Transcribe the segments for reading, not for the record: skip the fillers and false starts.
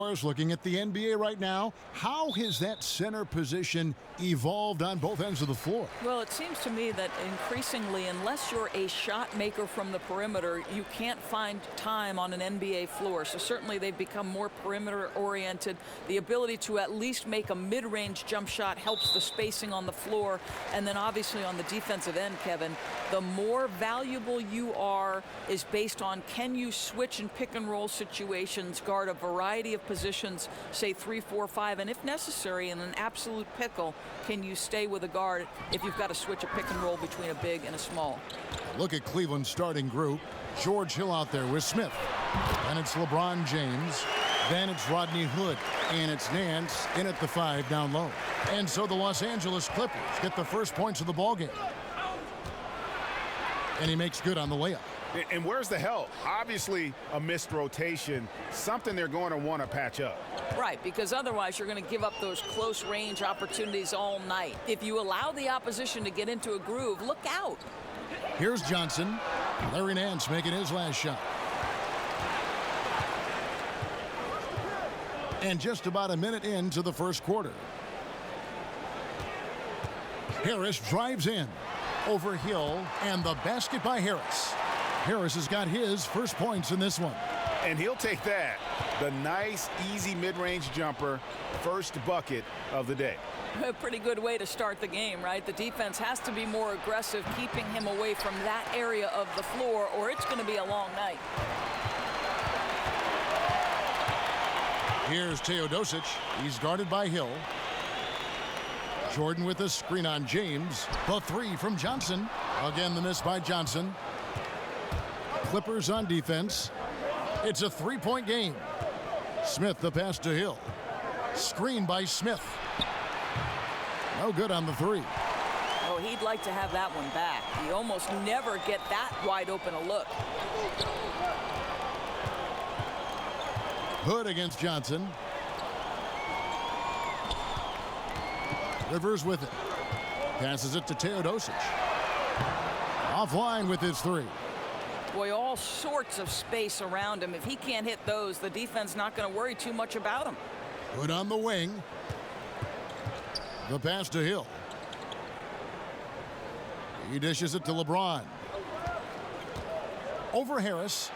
Looking at the NBA right now, how has that center position evolved on both ends of the floor? Well, it seems to me that increasingly, unless you're a shot maker from the perimeter, you can't find time on an NBA floor. So certainly they've become more perimeter oriented. The ability to at least make a mid-range jump shot helps the spacing on the floor. And then obviously on the defensive end, Kevin, the more valuable you are is based on can you switch and pick and roll situations, guard a variety of positions, say 3, 4, 5, and if necessary in an absolute pickle, can you stay with a guard if you've got to switch a pick and roll between a big and a small? Look at Cleveland's starting group. George Hill out there with Smith. And it's LeBron James. Then it's Rodney Hood. And it's Nance in at the 5 down low. And so the Los Angeles Clippers get the first points of the ballgame. And he makes good on the layup. And where's the help? Obviously a missed rotation, something they're going to want to patch up. Right, because otherwise you're going to give up those close range opportunities all night. If you allow the opposition to get into a groove, look out. Here's Johnson. Larry Nance making his last shot. And just about a minute into the first quarter. Harris drives in. Over Hill, and the basket by Harris. Harris has got his first points in this one. And he'll take that. The nice, easy mid-range jumper, first bucket of the day. A pretty good way to start the game, right? The defense has to be more aggressive, keeping him away from that area of the floor, or it's going to be a long night. Here's Teodosic. He's guarded by Hill. Jordan with a screen on James. The 3 from Johnson. Again, the miss by Johnson. Clippers on defense. It's a 3-point game. Smith the pass to Hill. Screen by Smith. No good on the 3. Oh, he'd like to have that one back. You almost never get that wide open a look. Hood against Johnson. Rivers with it. Passes it to Teodosic. Offline with his 3. Boy, all sorts of space around him. If he can't hit those, the defense not going to worry too much about him. Hood on the wing. The pass to Hill. He dishes it to LeBron. Over Harris.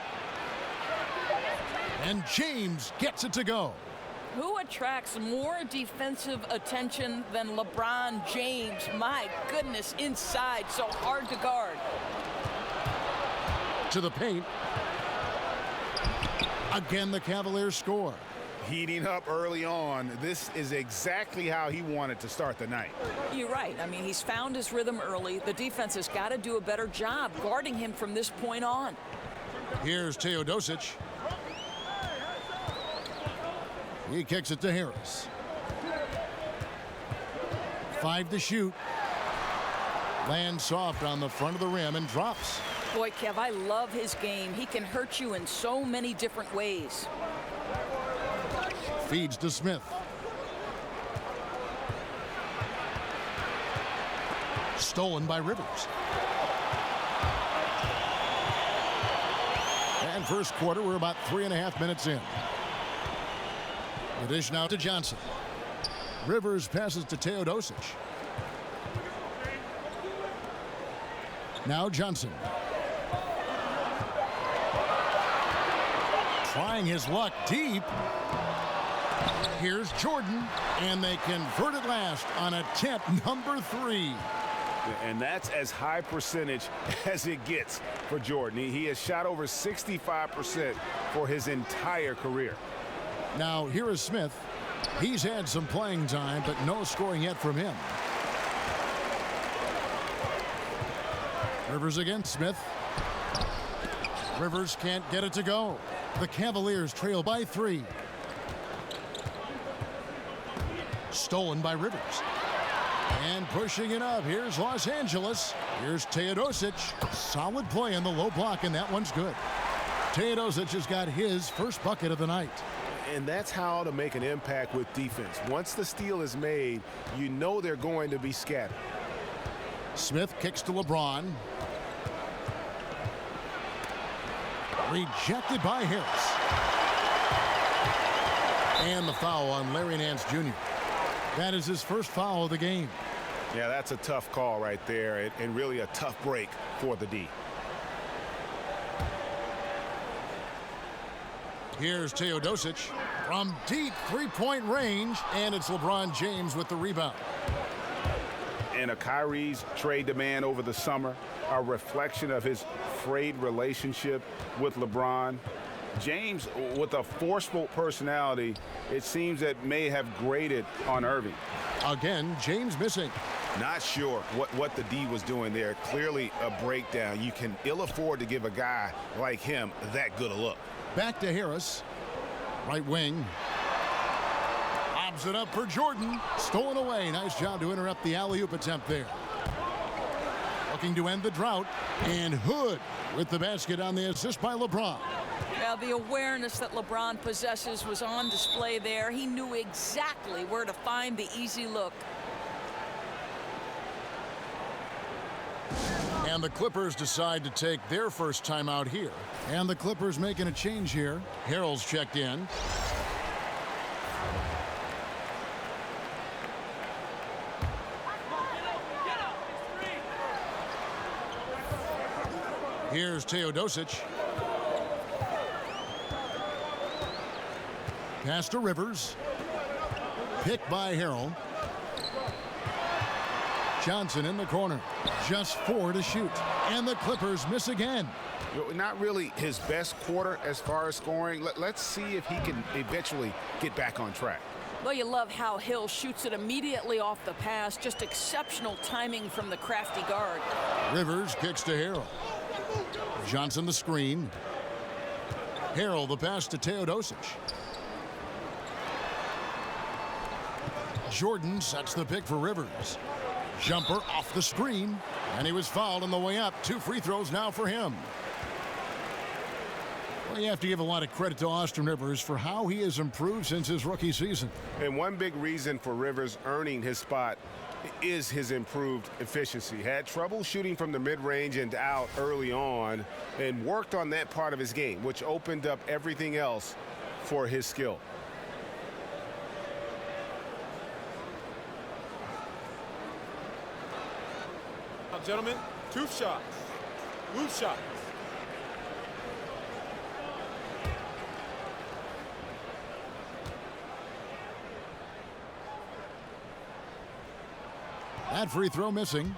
And James gets it to go. Who attracts more defensive attention than LeBron James? My goodness, inside, so hard to guard. To the paint. Again, the Cavaliers score. Heating up early on. This is exactly how he wanted to start the night. You're right. I mean, he's found his rhythm early. The defense has got to do a better job guarding him from this point on. Here's Teodosic. He kicks it to Harris. 5 to shoot. Lands soft on the front of the rim and drops. Boy, Kev, I love his game. He can hurt you in so many different ways. Feeds to Smith. Stolen by Rivers. And first quarter, we're about 3.5 minutes in. The dish now to Johnson. Rivers passes to Teodosic. Now Johnson. Trying his luck deep. Here's Jordan, and they convert at last on attempt number 3. And that's as high percentage as it gets for Jordan. He has shot over 65% for his entire career. Now, here is Smith. He's had some playing time, but no scoring yet from him. Rivers against Smith. Rivers can't get it to go. The Cavaliers trail by 3. Stolen by Rivers. And pushing it up. Here's Los Angeles. Here's Teodosic. Solid play in the low block, and that one's good. Teodosic has got his first bucket of the night. And that's how to make an impact with defense. Once the steal is made, you know they're going to be scattered. Smith kicks to LeBron. Rejected by Harris. And the foul on Larry Nance Jr. That is his first foul of the game. Yeah, that's a tough call right there, and really a tough break for the D. Here's Teodosic from deep three-point range, and it's LeBron James with the rebound. And a Kyrie's trade demand over the summer, a reflection of his frayed relationship with LeBron. James, with a forceful personality, it seems that may have grated on Irving. Again, James missing. Not sure what the D was doing there. Clearly a breakdown. You can ill afford to give a guy like him that good a look. Back to Harris. Right wing. Lobs it up for Jordan. Stolen away. Nice job to interrupt the alley-oop attempt there. Looking to end the drought. And Hood with the basket on the assist by LeBron. Now, the awareness that LeBron possesses was on display there. He knew exactly where to find the easy look. And the Clippers decide to take their first timeout here. And the Clippers making a change here. Harrell's checked in. Here's Teodosic. Pass to Rivers. Picked by Harrell. Johnson in the corner. Just 4 to shoot. And the Clippers miss again. Not really his best quarter as far as scoring. Let's see if he can eventually get back on track. Well, you love how Hill shoots it immediately off the pass. Just exceptional timing from the crafty guard. Rivers kicks to Harrell. Johnson the screen. Harrell the pass to Teodosic. Jordan sets the pick for Rivers. Jumper off the screen, and he was fouled on the way up. 2 free throws now for him. Well, you have to give a lot of credit to Austin Rivers for how he has improved since his rookie season. And one big reason for Rivers earning his spot is his improved efficiency. Had trouble shooting from the mid-range and out early on, and worked on that part of his game, which opened up everything else for his skill. Gentlemen, 2 shots. Loose shots. That free throw missing.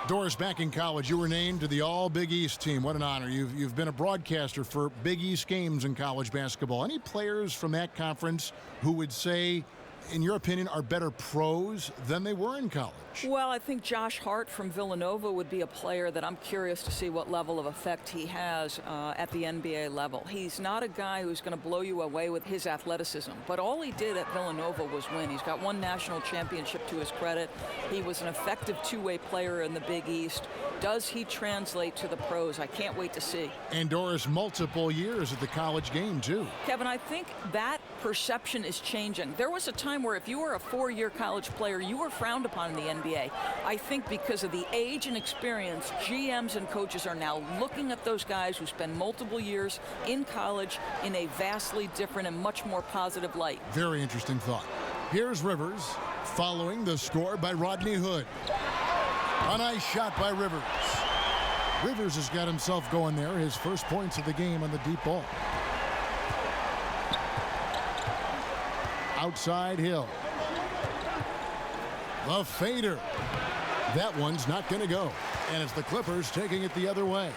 Doris, back in college, you were named to the All-Big East team. What an honor. You've been a broadcaster for Big East games in college basketball. Any players from that conference who would say, in your opinion, are better pros than they were in college? Well, I think Josh Hart from Villanova would be a player that I'm curious to see what level of effect he has at the NBA level. He's not a guy who's going to blow you away with his athleticism, but all he did at Villanova was win. He's got 1 national championship to his credit. He was an effective 2-way player in the Big East. Does he translate to the pros? I can't wait to see. And Doris, multiple years at the college game, too. Kevin, I think that perception is changing. There was a time where if you were a 4-year college player, you were frowned upon in the NBA. I think because of the age and experience, GMs and coaches are now looking at those guys who spend multiple years in college in a vastly different and much more positive light. Very interesting thought. Here's Rivers, following the score by Rodney Hood. A nice shot by Rivers. Rivers has got himself going there, his first points of the game on the deep ball. Outside Hill. The fader. That one's not going to go. And it's the Clippers taking it the other way.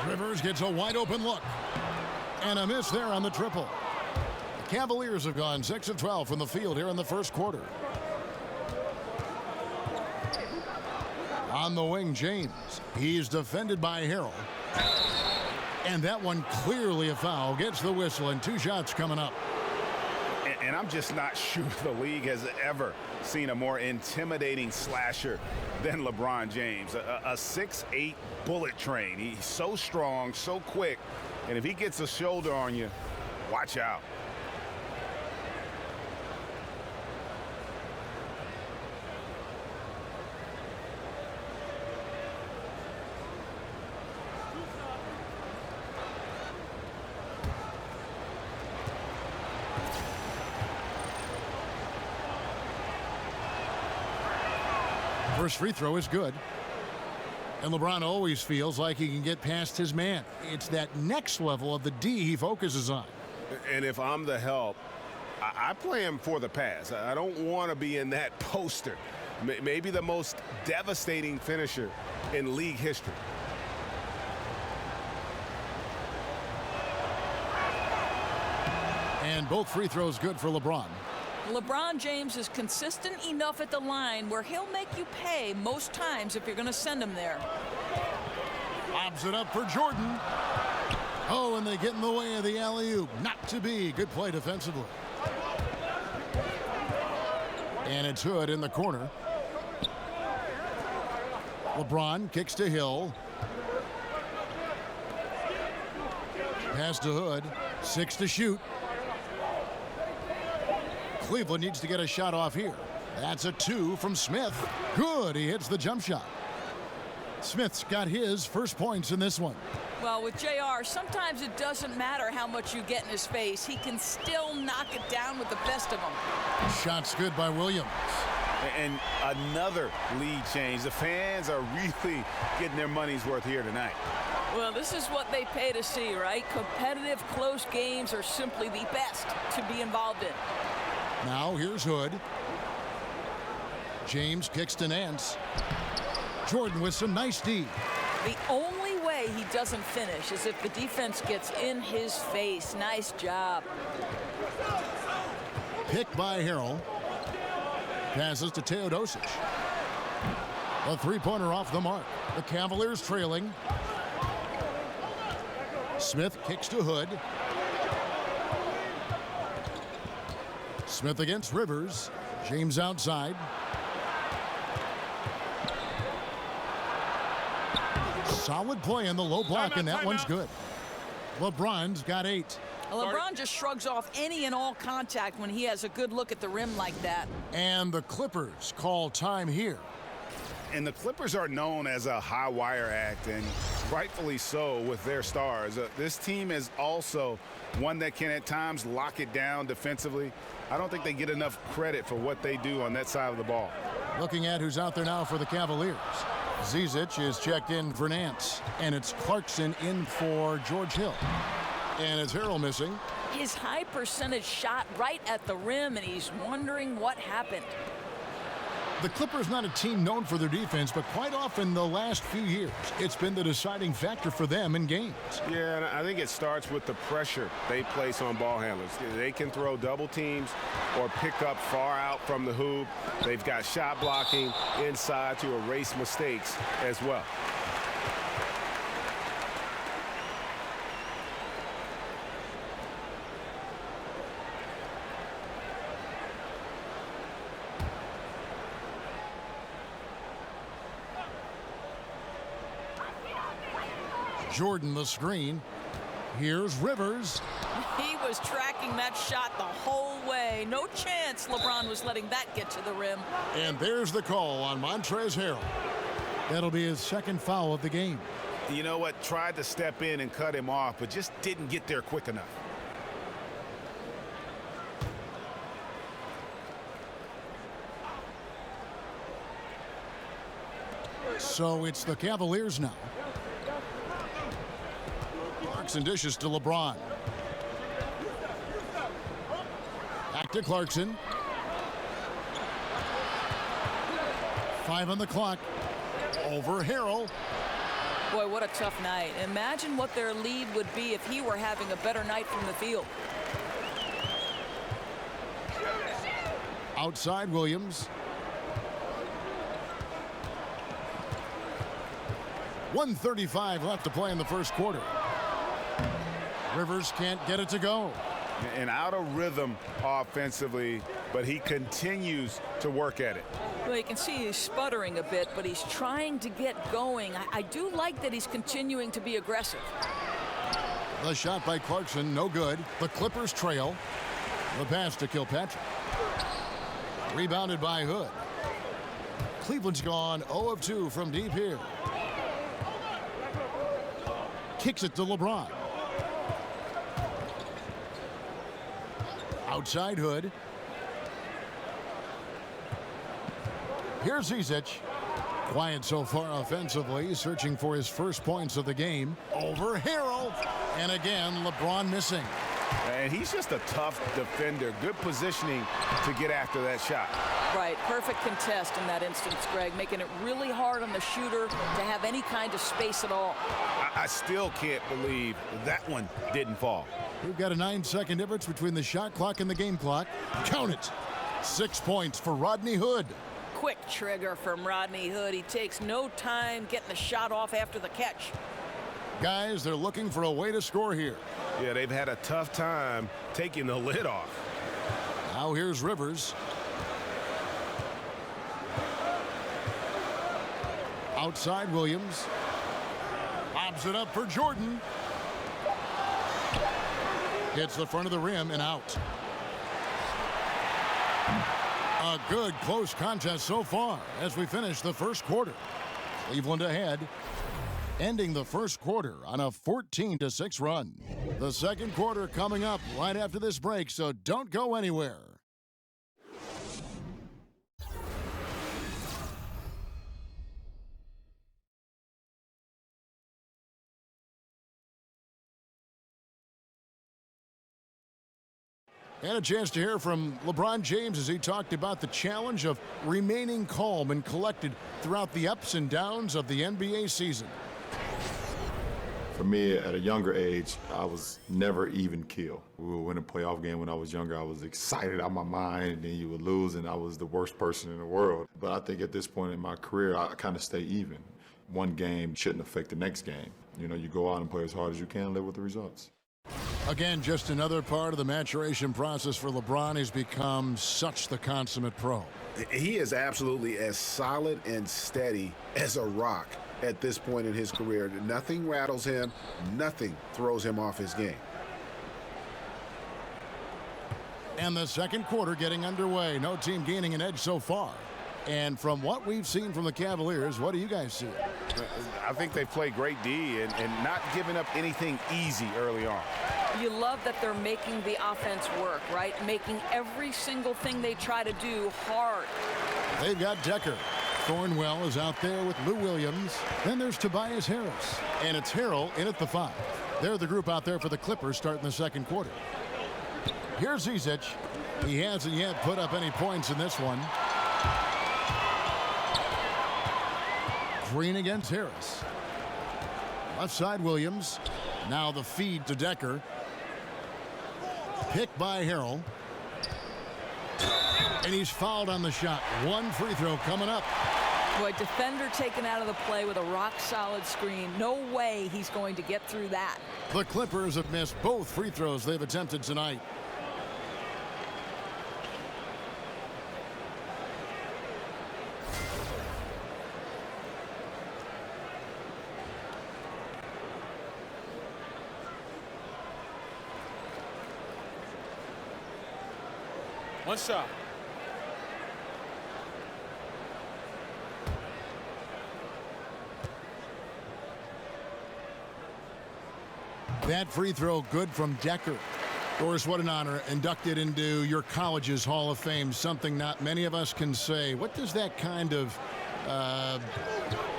Rivers gets a wide open look. And a miss there on the triple. The Cavaliers have gone 6 of 12 from the field here in the first quarter. On the wing, James. He's defended by Harrell. And that one clearly a foul. Gets the whistle, and 2 shots coming up. And I'm just not sure the league has ever seen a more intimidating slasher than LeBron James. A 6'8" bullet train. He's so strong, so quick. And if he gets a shoulder on you, watch out. First free throw is good. And LeBron always feels like he can get past his man. It's that next level of the D he focuses on. And if I'm the help, I play him for the pass. I don't want to be in that poster. Maybe the most devastating finisher in league history. And both free throws good for LeBron. LeBron James is consistent enough at the line where he'll make you pay most times if you're going to send him there. Lobs it up for Jordan. Oh, and they get in the way of the alley-oop. Not to be. Good play defensively. And it's Hood in the corner. LeBron kicks to Hill. Pass to Hood. 6 to shoot. Cleveland needs to get a shot off here. That's a 2 from Smith. Good. He hits the jump shot. Smith's got his first points in this one. Well, with JR, sometimes it doesn't matter how much you get in his face. He can still knock it down with the best of them. Shot's good by Williams. And another lead change. The fans are really getting their money's worth here tonight. Well, this is what they pay to see, right? Competitive, close games are simply the best to be involved in. Now here's Hood. James kicks to Nance. Jordan with some nice D. The only way he doesn't finish is if the defense gets in his face. Nice job. Pick by Harrell. Passes to Teodosic. A three-pointer off the mark. The Cavaliers trailing. Smith kicks to Hood. Smith against Rivers. James outside. Solid play in the low block, and that one's good. LeBron's got 8. LeBron just shrugs off any and all contact when he has a good look at the rim like that. And the Clippers call time here. And the Clippers are known as a high wire act, and rightfully so with their stars. This team is also one that can at times lock it down defensively. I don't think they get enough credit for what they do on that side of the ball. Looking at who's out there now for the Cavaliers. Zizic is checked in for Nance, and it's Clarkson in for George Hill. And it's Harrell missing. His high percentage shot right at the rim, and he's wondering what happened. The Clippers not a team known for their defense, but quite often the last few years, it's been the deciding factor for them in games. Yeah, and I think it starts with the pressure they place on ball handlers. They can throw double teams or pick up far out from the hoop. They've got shot blocking inside to erase mistakes as well. Jordan the screen. Here's Rivers. He was tracking that shot the whole way. No chance LeBron was letting that get to the rim. And there's the call on Montrezl Harrell. That'll be his second foul of the game. You know what? Tried to step in and cut him off, but just didn't get there quick enough. So it's the Cavaliers now. Clarkson dishes to LeBron. Back to Clarkson. 5 on the clock. Over Harrell. Boy, what a tough night. Imagine what their lead would be if he were having a better night from the field. Outside Williams. 1:35 left to play in the first quarter. Rivers can't get it to go. And out of rhythm offensively, but he continues to work at it. Well, you can see he's sputtering a bit, but he's trying to get going. I do like that he's continuing to be aggressive. The shot by Clarkson, no good. The Clippers trail. The pass to Kilpatrick. Rebounded by Hood. Cleveland's gone 0 of 2 from deep here. Kicks it to LeBron. Outside Hood. Here's Zizic. Quiet so far offensively, searching for his first points of the game. Over Harrell. And again, LeBron missing. And he's just a tough defender. Good positioning to get after that shot. Right, perfect contest in that instance, Greg, making it really hard on the shooter to have any kind of space at all. I still can't believe that one didn't fall. We've got a 9-second difference between the shot clock and the game clock. Count it. 6 points for Rodney Hood. Quick trigger from Rodney Hood. He takes no time getting the shot off after the catch. Guys, they're looking for a way to score here. Yeah, they've had a tough time taking the lid off. Now here's Rivers. Outside Williams. Lobs it up for Jordan. Hits the front of the rim and out. A good close contest so far as we finish the first quarter. Cleveland ahead, ending the first quarter on a 14-6 run. The second quarter coming up right after this break, so don't go anywhere. And a chance to hear from LeBron James as he talked about the challenge of remaining calm and collected throughout the ups and downs of the NBA season. For me, at a younger age, I was never even keel. We would win a playoff game when I was younger. I was excited out of my mind, and then you would lose, and I was the worst person in the world. But I think at this point in my career, I kind of stay even. One game shouldn't affect the next game. You know, you go out and play as hard as you can, live with the results. Again, just another part of the maturation process for LeBron. He's become such the consummate pro. He is absolutely as solid and steady as a rock at this point in his career. Nothing rattles him. Nothing throws him off his game. And the second quarter getting underway. No team gaining an edge so far. And from what we've seen from the Cavaliers, what do you guys see? I think they play great D and not giving up anything easy early on. You love that they're making the offense work, right? Making every single thing they try to do hard. They've got Decker. Thornwell is out there with Lou Williams. Then there's Tobias Harris. And it's Harrell in at the 5. They're the group out there for the Clippers starting the second quarter. Here's Zizic. He hasn't yet put up any points in this one. Green against Harris. Left side Williams. Now the feed to Decker. Picked by Harrell. And he's fouled on the shot. One free throw coming up. Boy, defender taken out of the play with a rock-solid screen. No way he's going to get through that. The Clippers have missed both free throws they've attempted tonight. One shot. That free throw good from Decker. Of course, what an honor. Inducted into your college's Hall of Fame, something not many of us can say. What does that kind of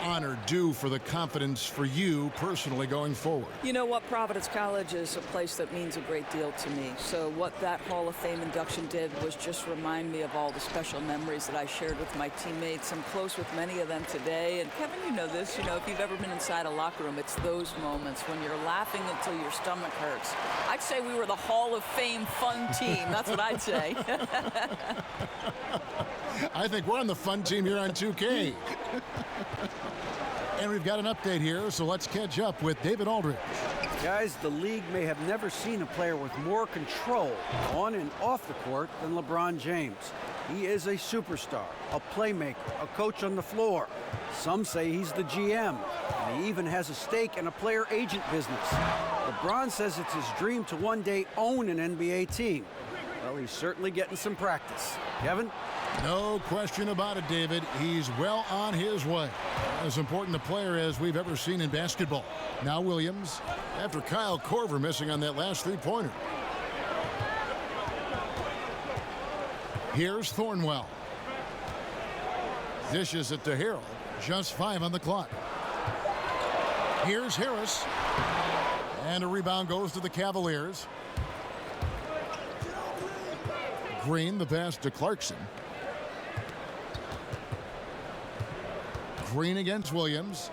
honor do for the confidence for you personally going forward? You know what? Providence College is a place that means a great deal to me. So what that Hall of Fame induction did was just remind me of all the special memories that I shared with my teammates. I'm close with many of them today. And Kevin, you know this. You know, if you've ever been inside a locker room, it's those moments when you're laughing until your stomach hurts. I'd say we were the Hall of Fame fun team. That's what I'd say. I think we're on the fun team here on 2K. And we've got an update here, so let's catch up with David Aldridge. Guys, the league may have never seen a player with more control on and off the court than LeBron James. He is a superstar, a playmaker, a coach on the floor. Some say he's the GM, and he even has a stake in a player agent business. LeBron says it's his dream to one day own an NBA team. Well, he's certainly getting some practice. Kevin? No question about it, David. He's well on his way. As important a player as we've ever seen in basketball. Now Williams, after Kyle Korver missing on that last three-pointer. Here's Thornwell. Dishes it to Harrell. Just 5 on the clock. Here's Harris. And a rebound goes to the Cavaliers. Green, the pass to Clarkson. Green against Williams.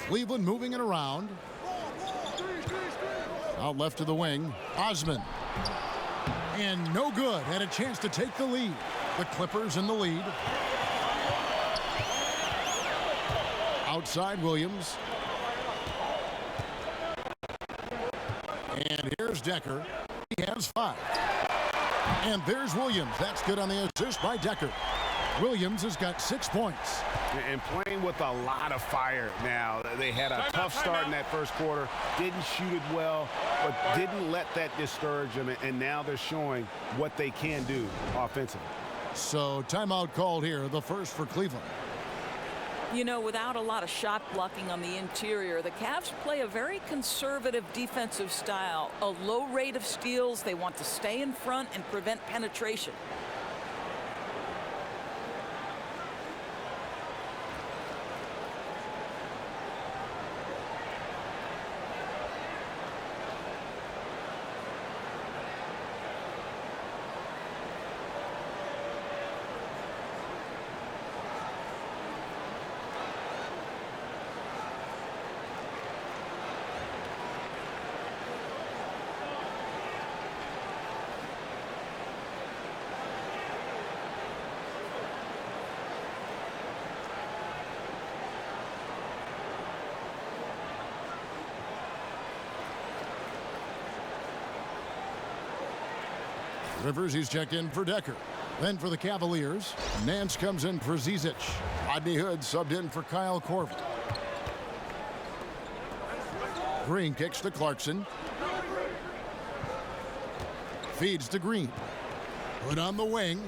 Cleveland moving it around. Out left to the wing. Osman. And no good. Had a chance to take the lead. The Clippers in the lead. Outside Williams. And here's Decker. He has 5. And there's Williams. That's good on the assist by Decker. Williams has got 6 points. And playing with a lot of fire now. They had a tough start in that first quarter. Didn't shoot it well, but didn't let that discourage them. And now they're showing what they can do offensively. So timeout called here, the first for Cleveland. You know, without a lot of shot blocking on the interior, the Cavs play a very conservative defensive style. A low rate of steals. They want to stay in front and prevent penetration. Rivers, he's checked in for Decker. Then for the Cavaliers, Nance comes in for Zizic. Rodney Hood subbed in for Kyle Korver. Green kicks to Clarkson. Feeds to Green. Hood on the wing.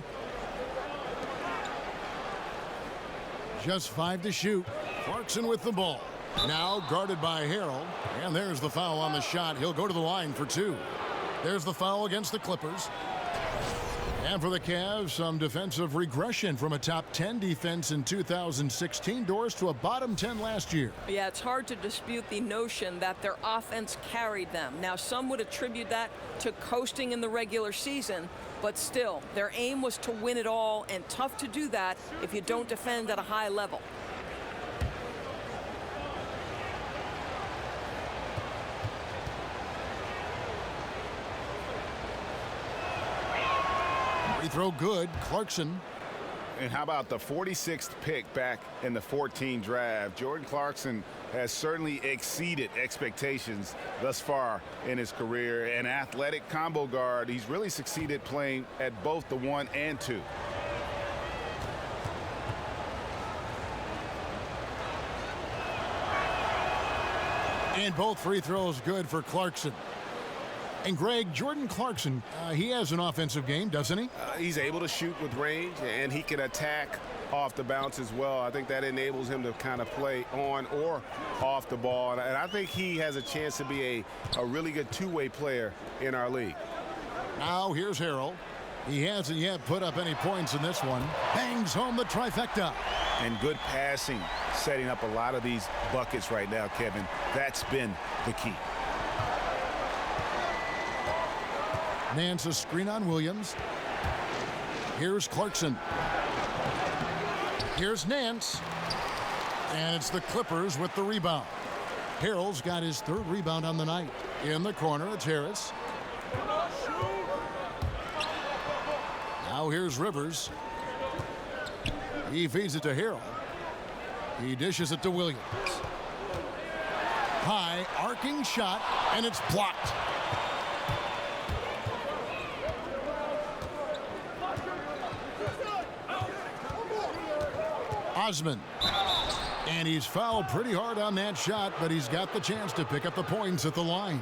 Just 5 to shoot. Clarkson with the ball. Now guarded by Harrell. And there's the foul on the shot. He'll go to the line for 2. There's the foul against the Clippers. And for the Cavs, some defensive regression from a top 10 defense in 2016 doors to a bottom 10 last year. Yeah, it's hard to dispute the notion that their offense carried them. Now, some would attribute that to coasting in the regular season, but still, their aim was to win it all, and tough to do that if you don't defend at a high level. Free throw good. Clarkson. And how about the 46th pick back in the 14 draft? Jordan Clarkson has certainly exceeded expectations thus far in his career. An athletic combo guard. He's really succeeded playing at both the 1 and 2. And both free throws good for Clarkson. And Greg, Jordan Clarkson, he has an offensive game, doesn't he? He's able to shoot with range, and he can attack off the bounce as well. I think that enables him to kind of play on or off the ball. And I think he has a chance to be a really good two-way player in our league. Now here's Harrell. He hasn't yet put up any points in this one. Bangs home the trifecta. And good passing, setting up a lot of these buckets right now, Kevin. That's been the key. Nance a screen on Williams. Here's Clarkson. Here's Nance. And it's the Clippers with the rebound. Harrell's got his 3rd rebound on the night. In the corner, it's Harris. Now here's Rivers. He feeds it to Harrell. He dishes it to Williams. High, arcing shot, and it's blocked. Osman. And he's fouled pretty hard on that shot, but he's got the chance to pick up the points at the line.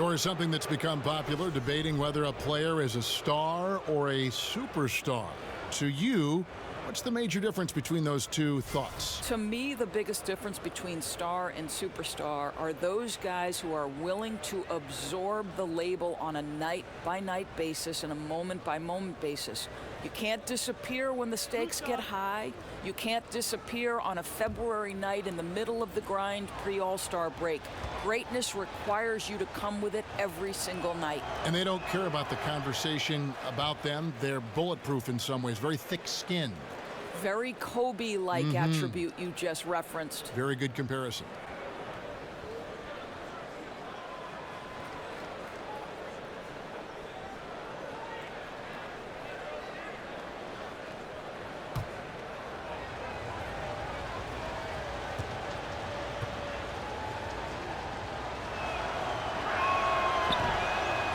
Or something that's become popular, debating whether a player is a star or a superstar. To you, what's the major difference between those two thoughts? To me, the biggest difference between star and superstar are those guys who are willing to absorb the label on a night-by-night basis and a moment-by-moment basis. You can't disappear when the stakes get high. You can't disappear on a February night in the middle of the grind pre-All-Star break. Greatness requires you to come with it every single night. And they don't care about the conversation about them. They're bulletproof in some ways, very thick-skinned. Very Kobe-like attribute you just referenced. Very good comparison.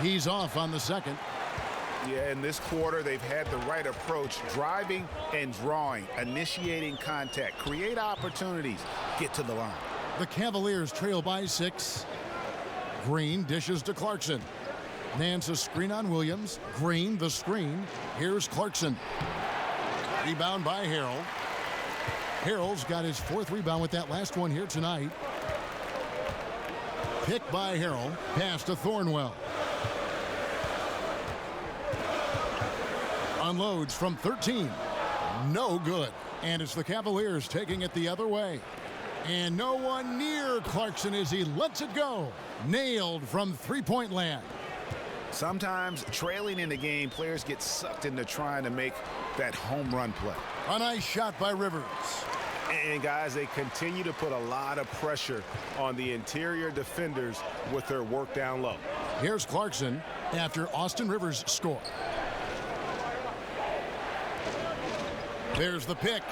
He's off on the second. Yeah, in this quarter, they've had the right approach, driving and drawing, initiating contact, create opportunities, get to the line. The Cavaliers trail by 6. Green dishes to Clarkson. Nance a screen on Williams. Green the screen. Here's Clarkson. Rebound by Harrell. Harrell's got his 4th rebound with that last one here tonight. Pick by Harrell. Pass to Thornwell. Unloads from 13. No good. And it's the Cavaliers taking it the other way. And no one near Clarkson as he lets it go. Nailed from three-point land. Sometimes trailing in the game, players get sucked into trying to make that home run play. A nice shot by Rivers. And guys, they continue to put a lot of pressure on the interior defenders with their work down low. Here's Clarkson after Austin Rivers score. There's the pick.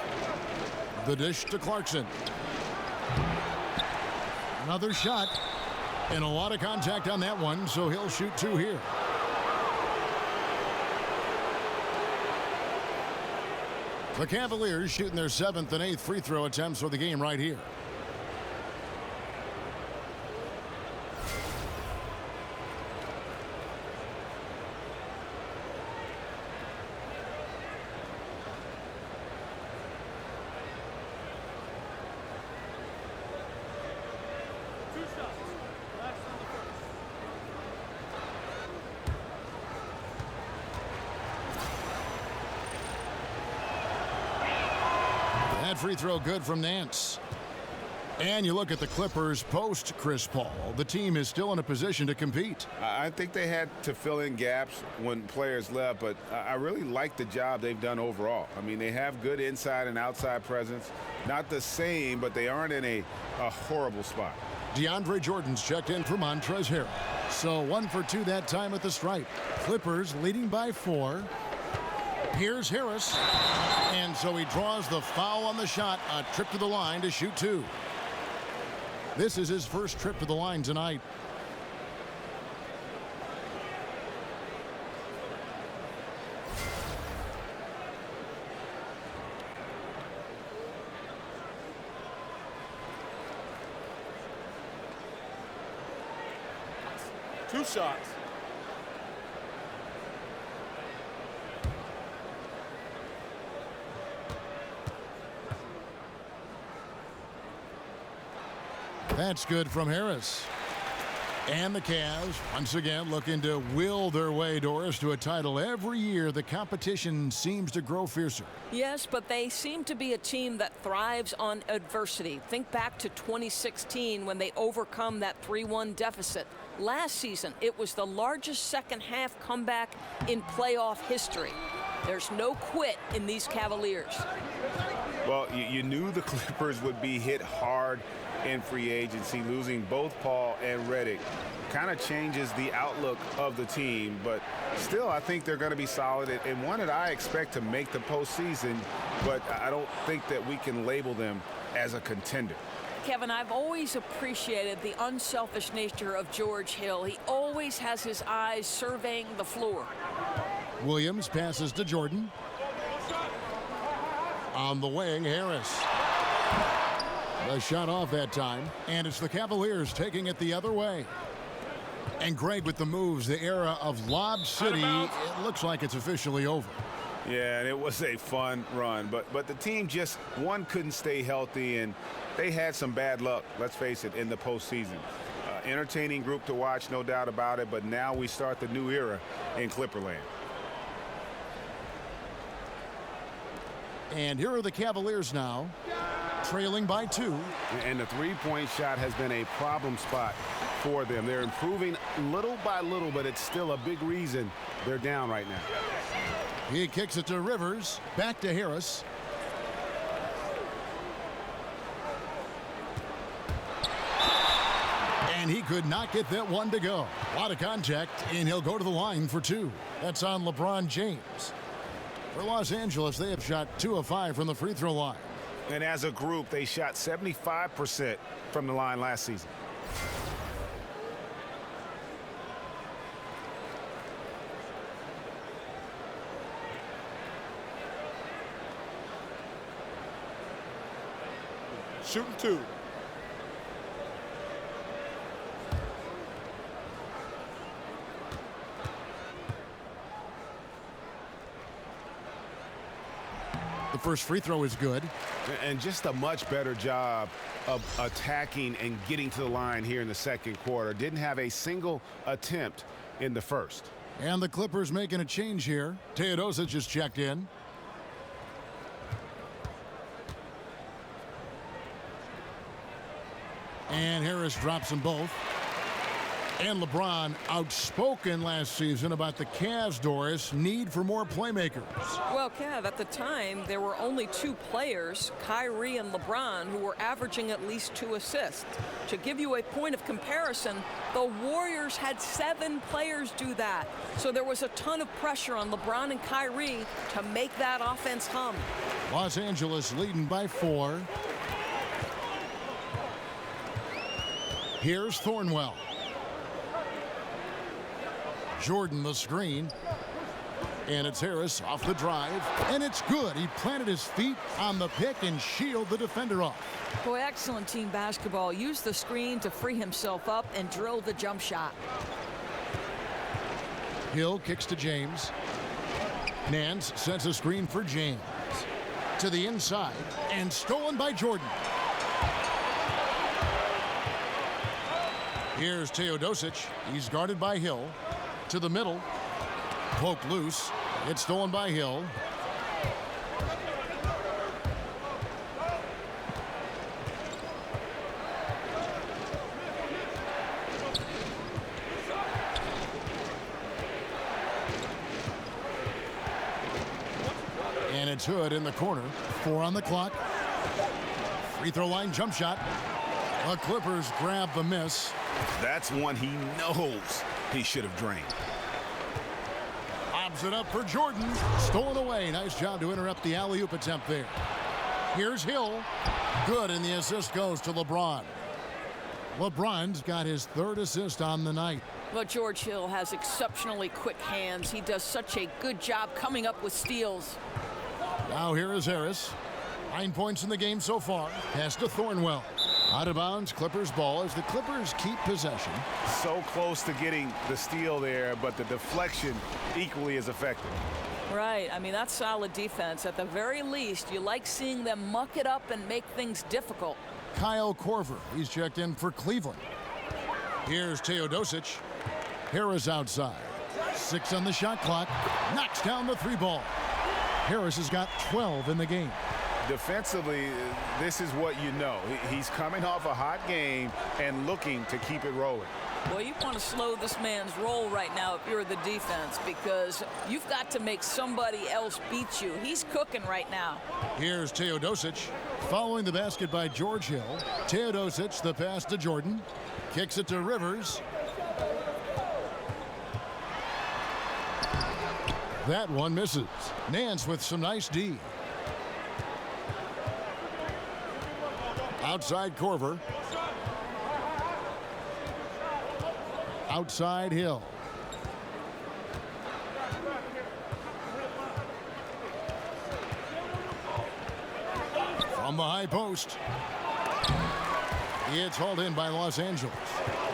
The dish to Clarkson. Another shot. And a lot of contact on that one, so he'll shoot 2 here. The Cavaliers shooting their 7th and 8th free throw attempts for the game right here. That free throw good from Nance. And you look at the Clippers post Chris Paul. The team is still in a position to compete. I think they had to fill in gaps when players left, but I really like the job they've done overall. I mean, they have good inside and outside presence. Not the same, but they aren't in a horrible spot. DeAndre Jordan's checked in for Montrezl Harrell. So 1 for 2 that time at the stripe. Clippers leading by 4. Here's Harris. And so he draws the foul on the shot. A trip to the line to shoot 2. This is his first trip to the line tonight. Two shots. That's good from Harris. And the Cavs, once again, looking to will their way, Doris, to a title. Every year, the competition seems to grow fiercer. Yes, but they seem to be a team that thrives on adversity. Think back to 2016 when they overcome that 3-1 deficit. Last season, it was the largest second-half comeback in playoff history. There's no quit in these Cavaliers. Well, you knew the Clippers would be hit hard in free agency. Losing both Paul and Redick kind of changes the outlook of the team, but still I think they're going to be solid and one that I expect to make the postseason, but I don't think that we can label them as a contender. Kevin, I've always appreciated the unselfish nature of George Hill. He always has his eyes surveying the floor. Williams passes to Jordan. On the wing, Harris. The shot off that time, and it's the Cavaliers taking it the other way. And Greg with the moves, the era of Lob City, it looks like it's officially over. Yeah, and it was a fun run, but the team just, one, couldn't stay healthy, and they had some bad luck, let's face it, in the postseason. Entertaining group to watch, no doubt about it, but now we start the new era in Clipperland. And here are the Cavaliers now, trailing by 2. And the three-point shot has been a problem spot for them. They're improving little by little, but it's still a big reason they're down right now. He kicks it to Rivers, back to Harris. And he could not get that one to go. A lot of contact, and he'll go to the line for 2. That's on LeBron James. For Los Angeles, they have shot 2 of 5 from the free throw line. And as a group, they shot 75% from the line last season. Shooting 2. The first free throw is good. And just a much better job of attacking and getting to the line here in the second quarter. Didn't have a single attempt in the first. And the Clippers making a change here. Teodosic just checked in. And Harris drops them both. And LeBron outspoken last season about the Cavs, Doris, need for more playmakers. Well, Cav, at the time, there were only 2 players, Kyrie and LeBron, who were averaging at least 2 assists. To give you a point of comparison, the Warriors had 7 players do that. So there was a ton of pressure on LeBron and Kyrie to make that offense hum. Los Angeles leading by 4. Here's Thornwell. Jordan the screen. And it's Harris off the drive. And it's good. He planted his feet on the pick and shielded the defender off. Boy, excellent team basketball. Used the screen to free himself up and drill the jump shot. Hill kicks to James. Nance sets a screen for James. To the inside. And stolen by Jordan. Here's Teodosic. He's guarded by Hill. To the middle. Poked loose. It's stolen by Hill. And it's Hood in the corner. 4 on the clock. Free throw line jump shot. The Clippers grab the miss. That's one he knows he should have drained. Lobs it up for Jordan. Stolen away. Nice job to interrupt the alley-oop attempt there. Here's Hill. Good, and the assist goes to LeBron. LeBron's got his 3rd assist on the night. Well, George Hill has exceptionally quick hands. He does such a good job coming up with steals. Now here is Harris. 9 points in the game so far. Pass to Thornwell. Out of bounds, Clippers ball as the Clippers keep possession. So close to getting the steal there, but the deflection equally as effective. Right. I mean, that's solid defense. At the very least, you like seeing them muck it up and make things difficult. Kyle Korver, he's checked in for Cleveland. Here's Teodosic. Harris outside. 6 on the shot clock. Knocks down the 3 ball. Harris has got 12 in the game. Defensively, this is what you know. He's coming off a hot game and looking to keep it rolling. Well, you want to slow this man's roll right now if you're the defense, because you've got to make somebody else beat you. He's cooking right now. Here's Teodosic. Following the basket by George Hill. Teodosic, the pass to Jordan. Kicks it to Rivers. That one misses. Nance with some nice D. Outside Korver. Outside Hill. From the high post. It's hauled in by Los Angeles.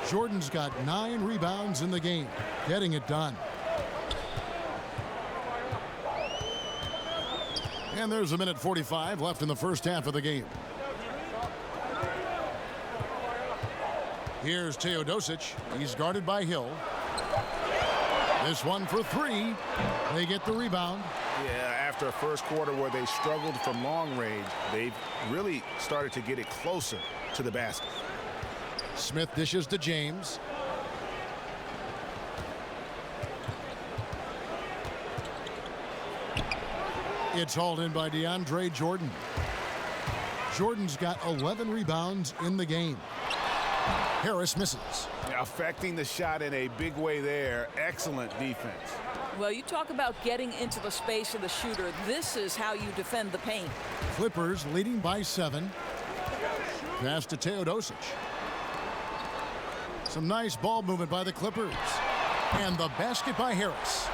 Jordan's got 9 rebounds in the game. Getting it done. And there's a minute 45 left in the first half of the game. Here's Teodosic. He's guarded by Hill. This one for 3. They get the rebound. Yeah, after a first quarter where they struggled from long range, they've really started to get it closer to the basket. Smith dishes to James. It's hauled in by DeAndre Jordan. Jordan's got 11 rebounds in the game. Harris misses. Affecting the shot in a big way there. Excellent defense. Well, you talk about getting into the space of the shooter. This is how you defend the paint. Clippers leading by 7. Pass to Teodosic. Some nice ball movement by the Clippers. And the basket by Harris.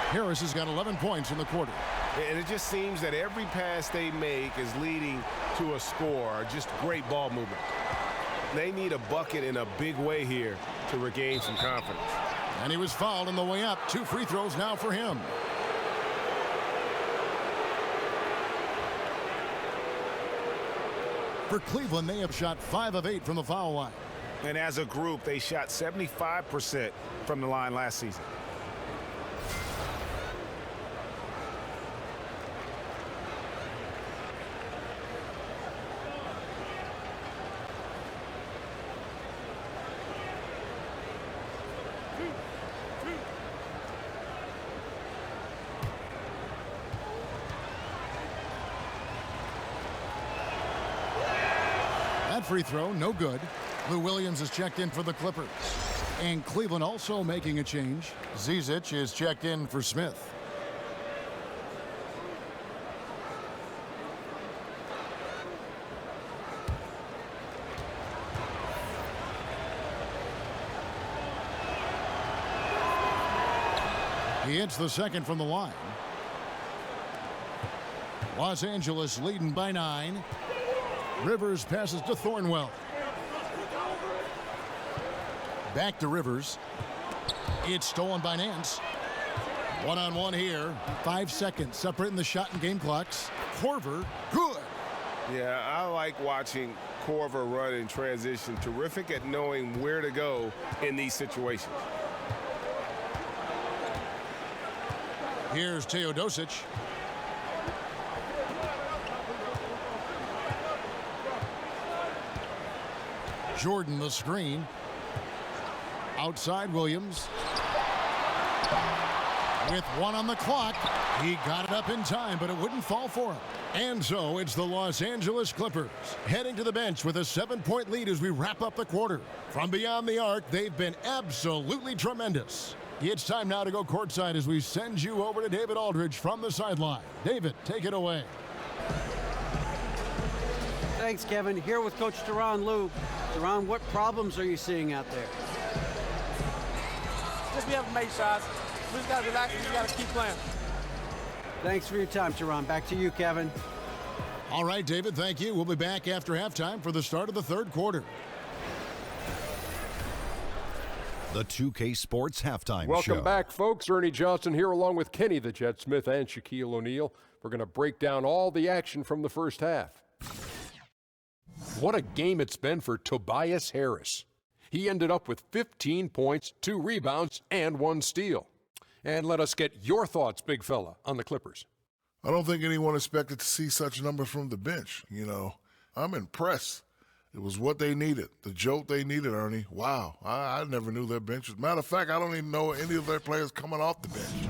Harris has got 11 points in the quarter. And it just seems that every pass they make is leading to a score. Just great ball movement. They need a bucket in a big way here to regain some confidence. And he was fouled on the way up. 2 free throws now for him. For Cleveland, they have shot 5 of 8 from the foul line. And as a group, they shot 75% from the line last season. That free throw, no good. Lou Williams is checked in for the Clippers. And Cleveland also making a change. Zizic is checked in for Smith. He hits the second from the line. Los Angeles leading by 9. Rivers passes to Thornwell. Back to Rivers. It's stolen by Nance. One-on-one here. 5 seconds separating the shot and game clocks. Korver, good. Yeah, I like watching Korver run in transition. Terrific at knowing where to go in these situations. Here's Teodosic. Jordan the screen. Outside Williams. With 1 on the clock, he got it up in time, but it wouldn't fall for him. And so it's the Los Angeles Clippers heading to the bench with a 7-point lead as we wrap up the quarter. From beyond the arc, they've been absolutely tremendous. It's time now to go courtside as we send you over to David Aldridge from the sideline. David, take it away. Thanks, Kevin. Here with Coach Duran. Lou. Duran, what problems are you seeing out there? Just we haven't made shots. We just got to relax and we got to keep playing. Thanks for your time, Duran. Back to you, Kevin. All right, David, thank you. We'll be back after halftime for the start of the third quarter. The 2K Sports Halftime Show. Welcome back, folks. Ernie Johnson here along with Kenny the Jet Smith and Shaquille O'Neal. We're going to break down all the action from the first half. What a game it's been for Tobias Harris. He ended up with 15 points, 2 rebounds, and 1 steal. And let us get your thoughts, big fella, on the Clippers. I don't think anyone expected to see such numbers from the bench. You know, I'm impressed. It was what they needed, the jolt they needed, Ernie. Wow, I never knew their bench was. Matter of fact, I don't even know any of their players coming off the bench.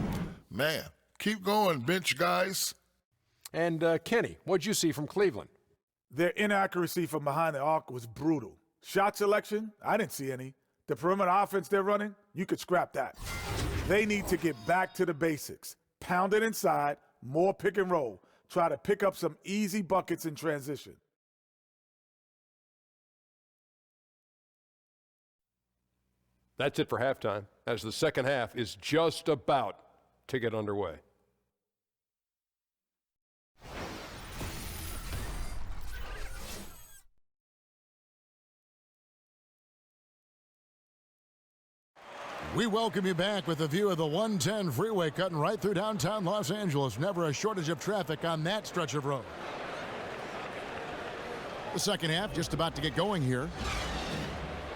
Man, keep going, bench guys. And Kenny, what'd you see from Cleveland? Their inaccuracy from behind the arc was brutal. Shot selection, I didn't see any. The perimeter offense they're running, you could scrap that. They need to get back to the basics. Pound it inside, more pick and roll. Try to pick up some easy buckets in transition. That's it for halftime, as the second half is just about to get underway. We welcome you back with a view of the 110 freeway cutting right through downtown Los Angeles. Never a shortage of traffic on that stretch of road. The second half just about to get going here.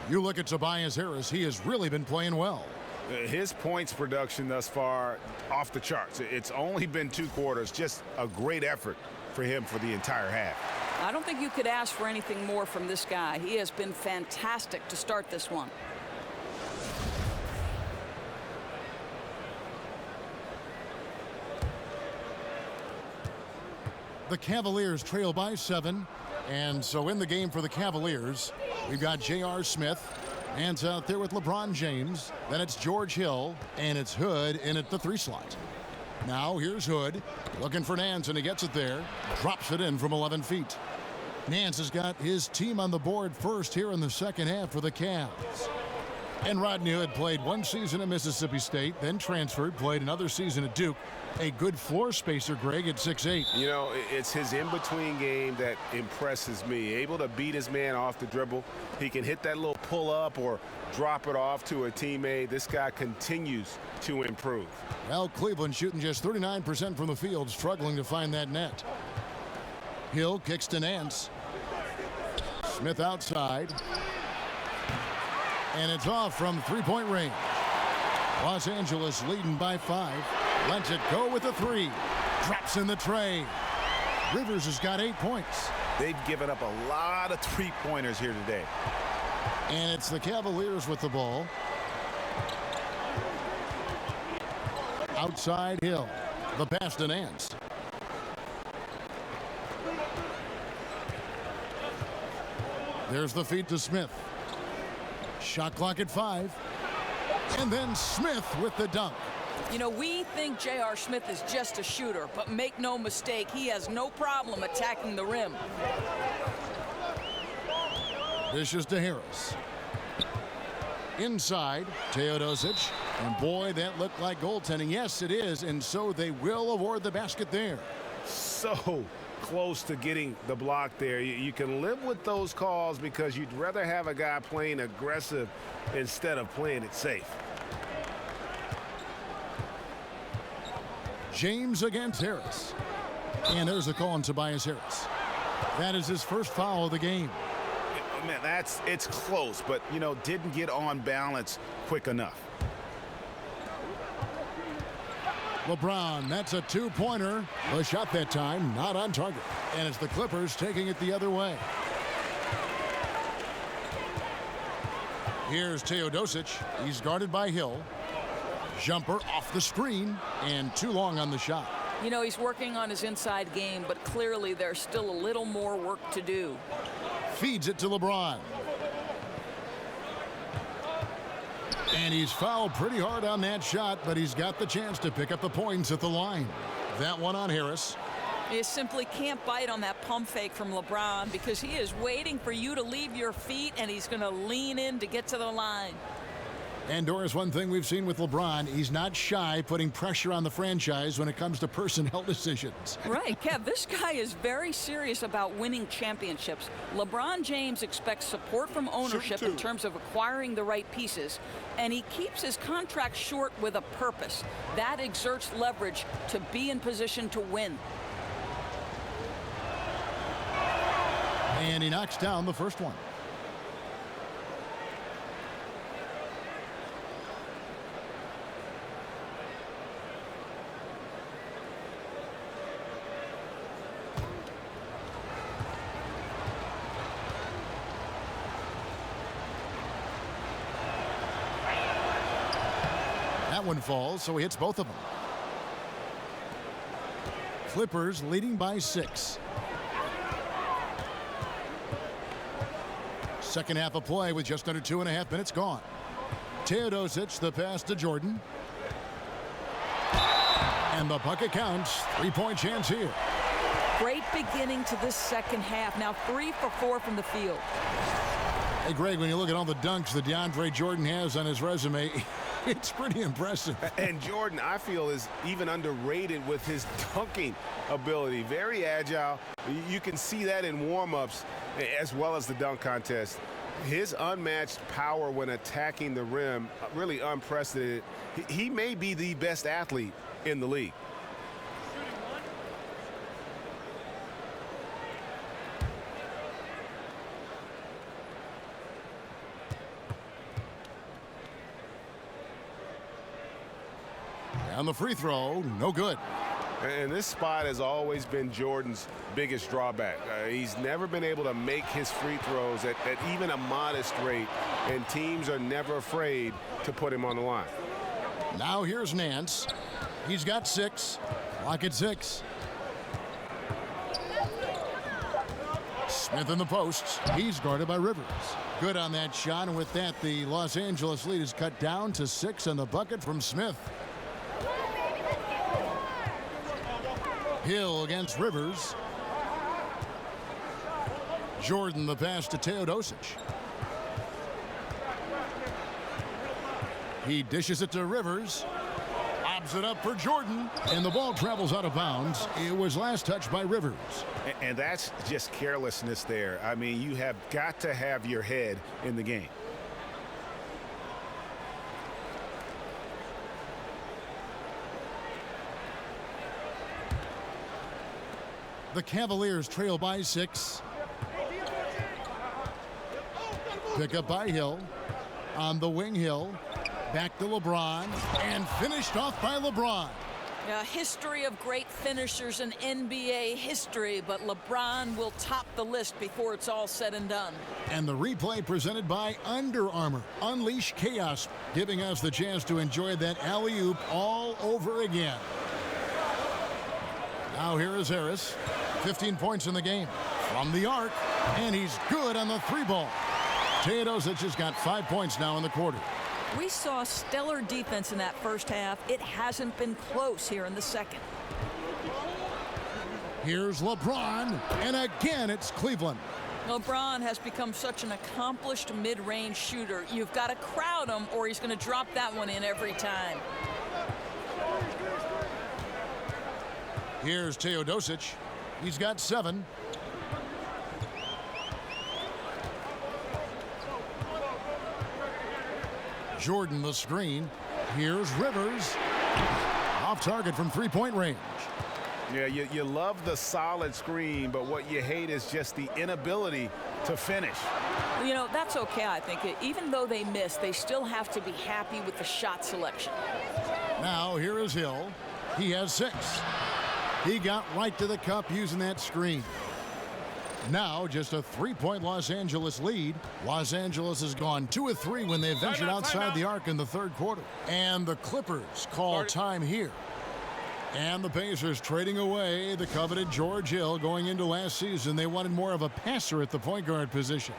You look at Tobias Harris, he has really been playing well. His points production thus far off the charts. It's only been 2 quarters. Just a great effort for him for the entire half. I don't think you could ask for anything more from this guy. He has been fantastic to start this one. The Cavaliers trail by 7. And so in the game for the Cavaliers, we've got J.R. Smith. Nance out there with LeBron James. Then it's George Hill, and it's Hood in at the 3 slot. Now here's Hood, looking for Nance, and he gets it there. Drops it in from 11 feet. Nance has got his team on the board first here in the second half for the Cavs. And Rodney Hood played 1 season at Mississippi State, then transferred, played another season at Duke. A good floor spacer, Greg, at 6'8". You know, it's his in-between game that impresses me. Able to beat his man off the dribble. He can hit that little pull-up or drop it off to a teammate. This guy continues to improve. Well, Cleveland shooting just 39% from the field, struggling to find that net. Hill kicks to Nance. Smith outside. And it's off from 3-point range. Los Angeles leading by 5. Lets it go with a 3. Drops in the tray. Rivers has got 8 points. They've given up a lot of 3-pointers here today. And it's the Cavaliers with the ball. Outside Hill. The pass to Nance. There's the feed to Smith. Shot clock at 5. And then Smith with the dunk. You know, we think J.R. Smith is just a shooter, but make no mistake, he has no problem attacking the rim. Dishes to Harris. Inside, Teodosic. And boy, that looked like goaltending. Yes, it is, and so they will award the basket there. So close to getting the block there. You can live with those calls because you'd rather have a guy playing aggressive instead of playing it safe. James against Harris. And there's a call on Tobias Harris. That is his first foul of the game. Man, it's close, but, you know, didn't get on balance quick enough. LeBron, that's a 2-pointer. A shot that time, not on target. And it's the Clippers taking it the other way. Here's Teodosic. He's guarded by Hill. Jumper off the screen, and too long on the shot. You know, he's working on his inside game, but clearly there's still a little more work to do. Feeds it to LeBron. And he's fouled pretty hard on that shot, but he's got the chance to pick up the points at the line. That one on Harris. You simply can't bite on that pump fake from LeBron because he is waiting for you to leave your feet, and he's going to lean in to get to the line. And Doris, one thing we've seen with LeBron, he's not shy putting pressure on the franchise when it comes to personnel decisions. Right, Kev, this guy is very serious about winning championships. LeBron James expects support from ownership in terms of acquiring the right pieces, and he keeps his contract short with a purpose. That exerts leverage to be in position to win. And he knocks down the first one. That one falls, so he hits both of them. Clippers leading by 6. Second half of play with just under 2.5 minutes gone. Teodosic, the pass to Jordan. And the bucket counts. 3-point chance here. Great beginning to this second half. Now 3 for 4 from the field. Hey, Greg, when you look at all the dunks that DeAndre Jordan has on his resume, it's pretty impressive. And Jordan, I feel, is even underrated with his dunking ability. Very agile. You can see that in warm-ups as well as the dunk contest. His unmatched power when attacking the rim, really unprecedented. He may be the best athlete in the league. And the free throw, no good. And this spot has always been Jordan's biggest drawback. He's never been able to make his free throws at even a modest rate, and teams are never afraid to put him on the line. Now here's Nance. He's got 6. Clock at 6. Smith in the posts. He's guarded by Rivers. Good on that shot, and with that, the Los Angeles lead is cut down to 6 on the bucket from Smith. Hill against Rivers. Jordan the pass to Teodosic. He dishes it to Rivers. Lobs it up for Jordan, and the ball travels out of bounds. It was last touched by Rivers. And that's just carelessness there. I mean, you have got to have your head in the game. The Cavaliers trail by 6. Pick up by Hill. On the wing, Hill. Back to LeBron. And finished off by LeBron. A history of great finishers in NBA history, but LeBron will top the list before it's all said and done. And the replay presented by Under Armour. Unleash chaos, giving us the chance to enjoy that alley-oop all over again. Now here is Harris. 15 points in the game from the arc, and he's good on the 3-ball. Teodosic has got 5 points now in the quarter. We saw stellar defense in that first half. It hasn't been close here in the second. Here's LeBron, and again it's Cleveland. LeBron has become such an accomplished mid-range shooter. You've got to crowd him, or he's going to drop that one in every time. Here's Teodosic. He's got 7. Jordan the screen. Here's Rivers. Off target from 3-point range. Yeah, you love the solid screen, but what you hate is just the inability to finish. You know, that's okay, I think. Even though they miss, they still have to be happy with the shot selection. Now here is Hill. He has 6. He got right to the cup using that screen. Now just a 3-point Los Angeles lead. Los Angeles has gone 2 of 3 when they ventured outside the arc in the third quarter. And the Clippers call time here. And the Pacers trading away the coveted George Hill. Going into last season, they wanted more of a passer at the point guard position.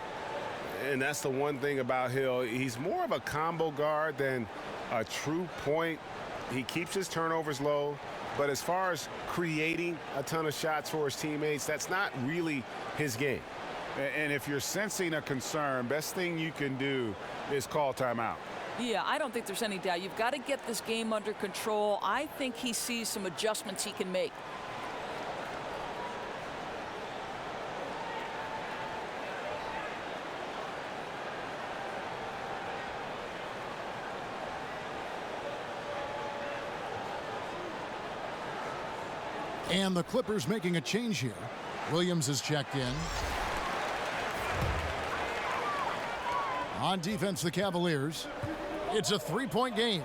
And that's the one thing about Hill. He's more of a combo guard than a true point. He keeps his turnovers low. But as far as creating a ton of shots for his teammates, that's not really his game. And if you're sensing a concern, best thing you can do is call timeout. Yeah, I don't think there's any doubt. You've got to get this game under control. I think he sees some adjustments he can make. And the Clippers making a change here. Williams is checked in. On defense, the Cavaliers. It's a 3-point game.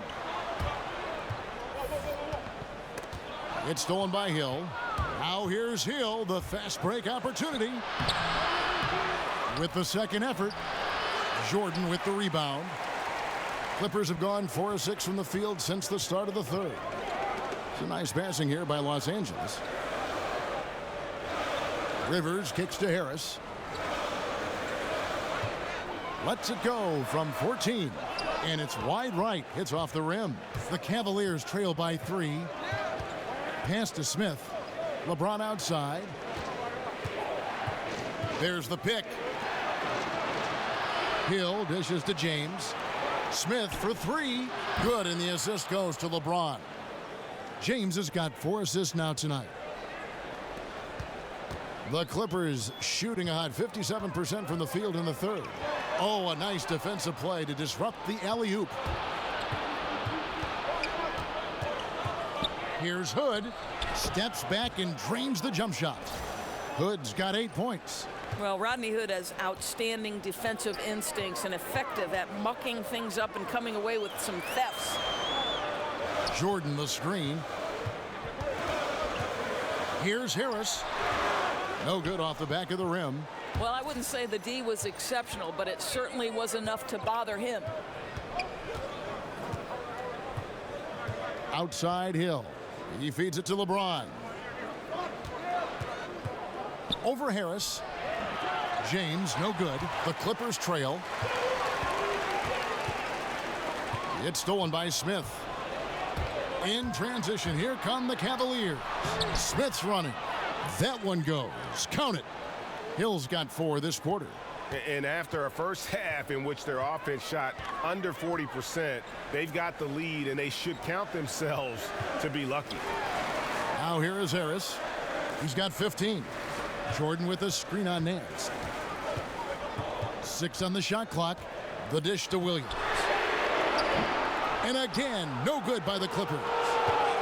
It's stolen by Hill. Now here's Hill, the fast break opportunity. With the second effort, Jordan with the rebound. Clippers have gone 4 of 6 from the field since the start of the third. It's a nice passing here by Los Angeles. Rivers kicks to Harris. Lets it go from 14. And it's wide right. Hits off the rim. The Cavaliers trail by 3. Pass to Smith. LeBron outside. There's the pick. Hill dishes to James. Smith for 3. Good, and the assist goes to LeBron. James has got 4 assists now tonight. The Clippers shooting a hot 57% from the field in the third. Oh, a nice defensive play to disrupt the alley-oop. Here's Hood. Steps back and drains the jump shot. Hood's got 8 points. Well, Rodney Hood has outstanding defensive instincts and effective at mucking things up and coming away with some thefts. Jordan the screen. Here's Harris. No good off the back of the rim. Well, I wouldn't say the D was exceptional, but it certainly was enough to bother him. Outside Hill. He feeds it to LeBron. Over Harris. James, no good. The Clippers trail. It's stolen by Smith. In transition, here come the Cavaliers. Smith's running. That one goes. Count it. Hill's got 4 this quarter. And after a first half in which their offense shot under 40%, they've got the lead, and they should count themselves to be lucky. Now here is Harris. He's got 15. Jordan with a screen on Nance. 6 on the shot clock. The dish to Williams. And again, no good by the Clippers.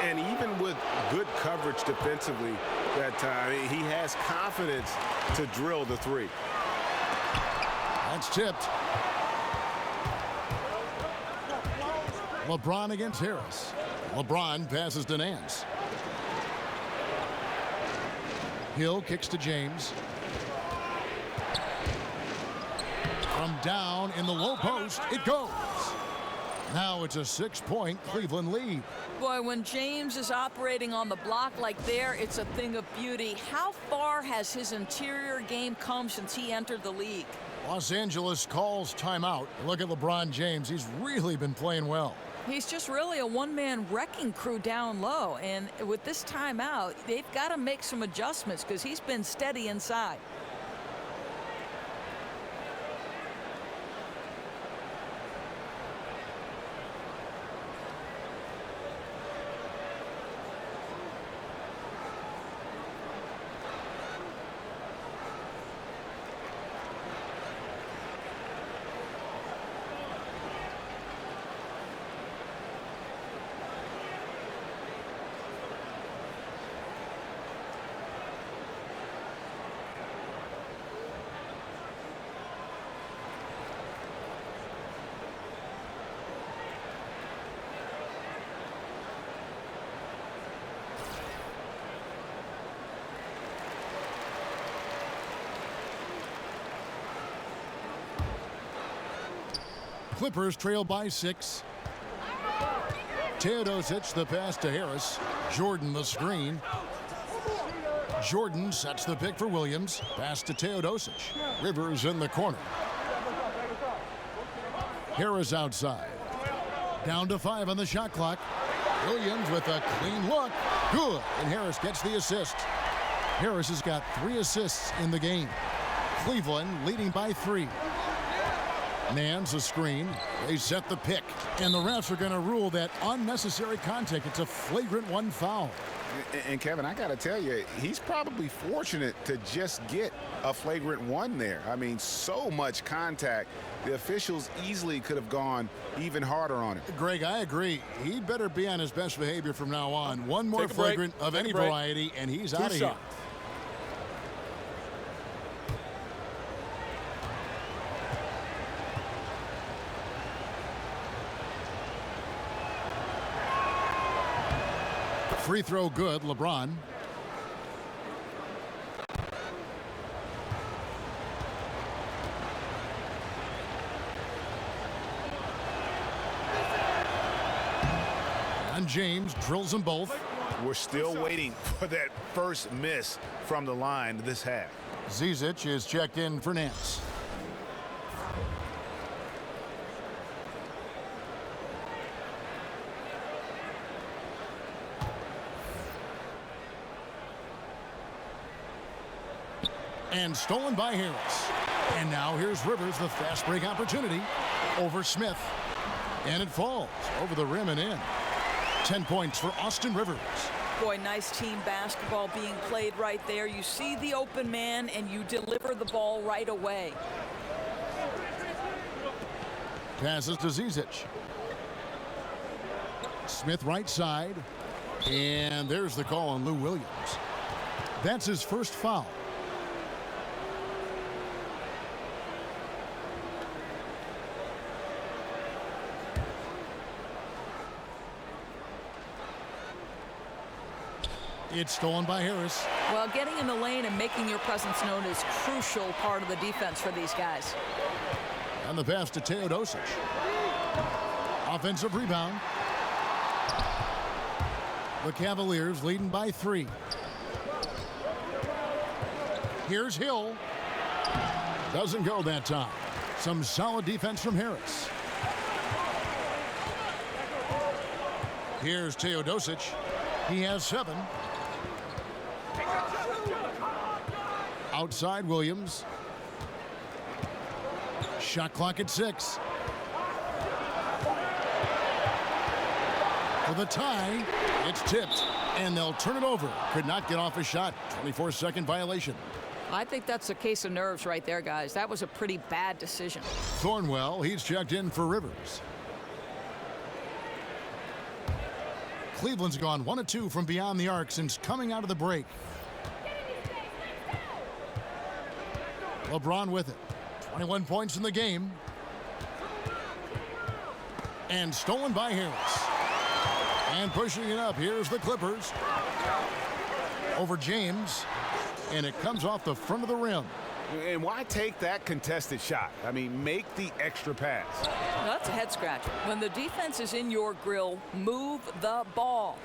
And even with good coverage defensively that time, he has confidence to drill the 3. That's tipped. LeBron against Harris. LeBron passes to Nance. Hill kicks to James. From down in the low post, it goes. Now it's a 6-point Cleveland lead. Boy, when James is operating on the block like there, it's a thing of beauty. How far has his interior game come since he entered the league? Los Angeles calls timeout. Look at LeBron James. He's really been playing well. He's just really a one-man wrecking crew down low. And with this timeout, they've got to make some adjustments because he's been steady inside. Clippers trail by 6. Teodosic the pass to Harris. Jordan the screen. Jordan sets the pick for Williams. Pass to Teodosic. Rivers in the corner. Harris outside. Down to 5 on the shot clock. Williams with a clean look. Good. And Harris gets the assist. Harris has got 3 assists in the game. Cleveland leading by 3. Nance a screen. They set the pick. And the refs are going to rule that unnecessary contact. It's a flagrant 1 foul. And Kevin, I got to tell you, he's probably fortunate to just get a flagrant 1 there. I mean, so much contact. The officials easily could have gone even harder on him. Greg, I agree. He'd better be on his best behavior from now on. One more flagrant of any variety, and he's out of here. Free throw good, LeBron. And James drills them both. We're still waiting for that first miss from the line this half. Zizic is checked in for Nance. And stolen by Harris. And now here's Rivers, the fast break opportunity over Smith. And it falls over the rim and in. 10 points for Austin Rivers. Boy, nice team basketball being played right there. You see the open man and you deliver the ball right away. Passes to Zizic. Smith right side. And there's the call on Lou Williams. That's his first foul. It's stolen by Harris. Well, getting in the lane and making your presence known is crucial part of the defense for these guys. And the pass to Teodosic. Offensive rebound. The Cavaliers leading by 3. Here's Hill. Doesn't go that time. Some solid defense from Harris. Here's Teodosic. He has 7. Outside Williams. Shot clock at 6. For the tie, it's tipped, and they'll turn it over. Could not get off a shot. 24-second violation. I think that's a case of nerves right there, guys. That was a pretty bad decision. Thornwell, he's checked in for Rivers. Cleveland's gone 1 of 2 from beyond the arc since coming out of the break. LeBron with it. 21 points in the game. And stolen by Harris. And pushing it up, here's the Clippers. Over James. And it comes off the front of the rim. And why take that contested shot? I mean, make the extra pass. Now, that's a head scratcher. When the defense is in your grill, move the ball.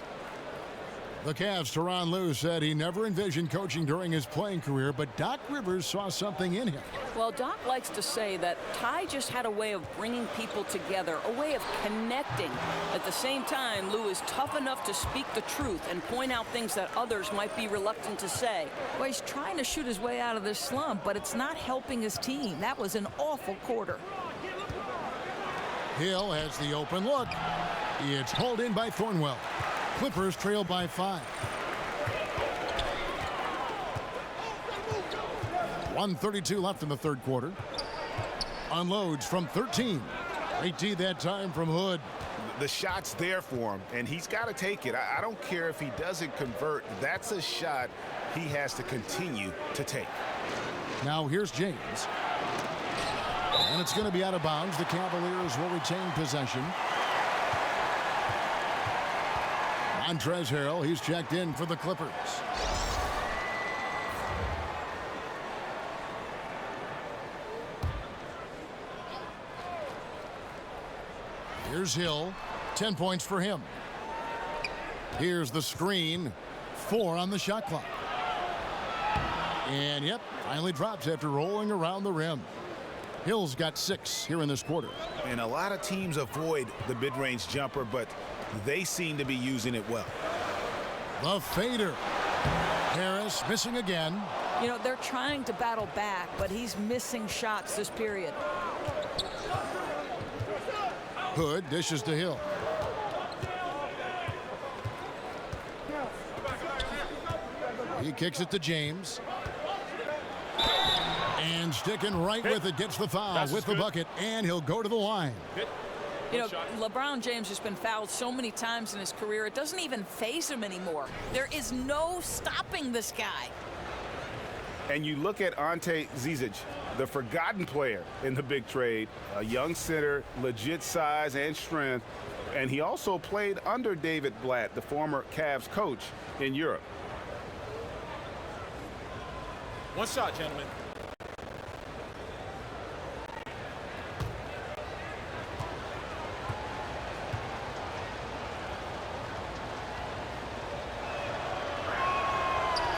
The Cavs' Tyronn Lue said he never envisioned coaching during his playing career, but Doc Rivers saw something in him. Well, Doc likes to say that Ty just had a way of bringing people together, a way of connecting. At the same time, Lue is tough enough to speak the truth and point out things that others might be reluctant to say. Well, he's trying to shoot his way out of this slump, but it's not helping his team. That was an awful quarter. Hill has the open look. It's hauled in by Thornwell. Clippers trail by 5. 1:32 left in the third quarter. Unloads from 13. 18 that time from Hood. The shot's there for him, and he's got to take it. I don't care if he doesn't convert. That's a shot he has to continue to take. Now here's James. And it's going to be out of bounds. The Cavaliers will retain possession. Montrezl Harrell, he's checked in for the Clippers. Here's Hill. 10 points for him. Here's the screen. 4 on the shot clock. And yep, finally drops after rolling around the rim. Hill's got 6 here in this quarter. And a lot of teams avoid the mid-range jumper, but they seem to be using it well. The fader. Harris missing again. You know, they're trying to battle back, but he's missing shots this period. Hood dishes to Hill. He kicks it to James. And sticking right with it, gets the foul with the bucket, and he'll go to the line. You know, LeBron James has been fouled so many times in his career, it doesn't even faze him anymore. There is no stopping this guy. And you look at Ante Zizic, the forgotten player in the big trade, a young center, legit size and strength, and he also played under David Blatt, the former Cavs coach in Europe. One shot, gentlemen.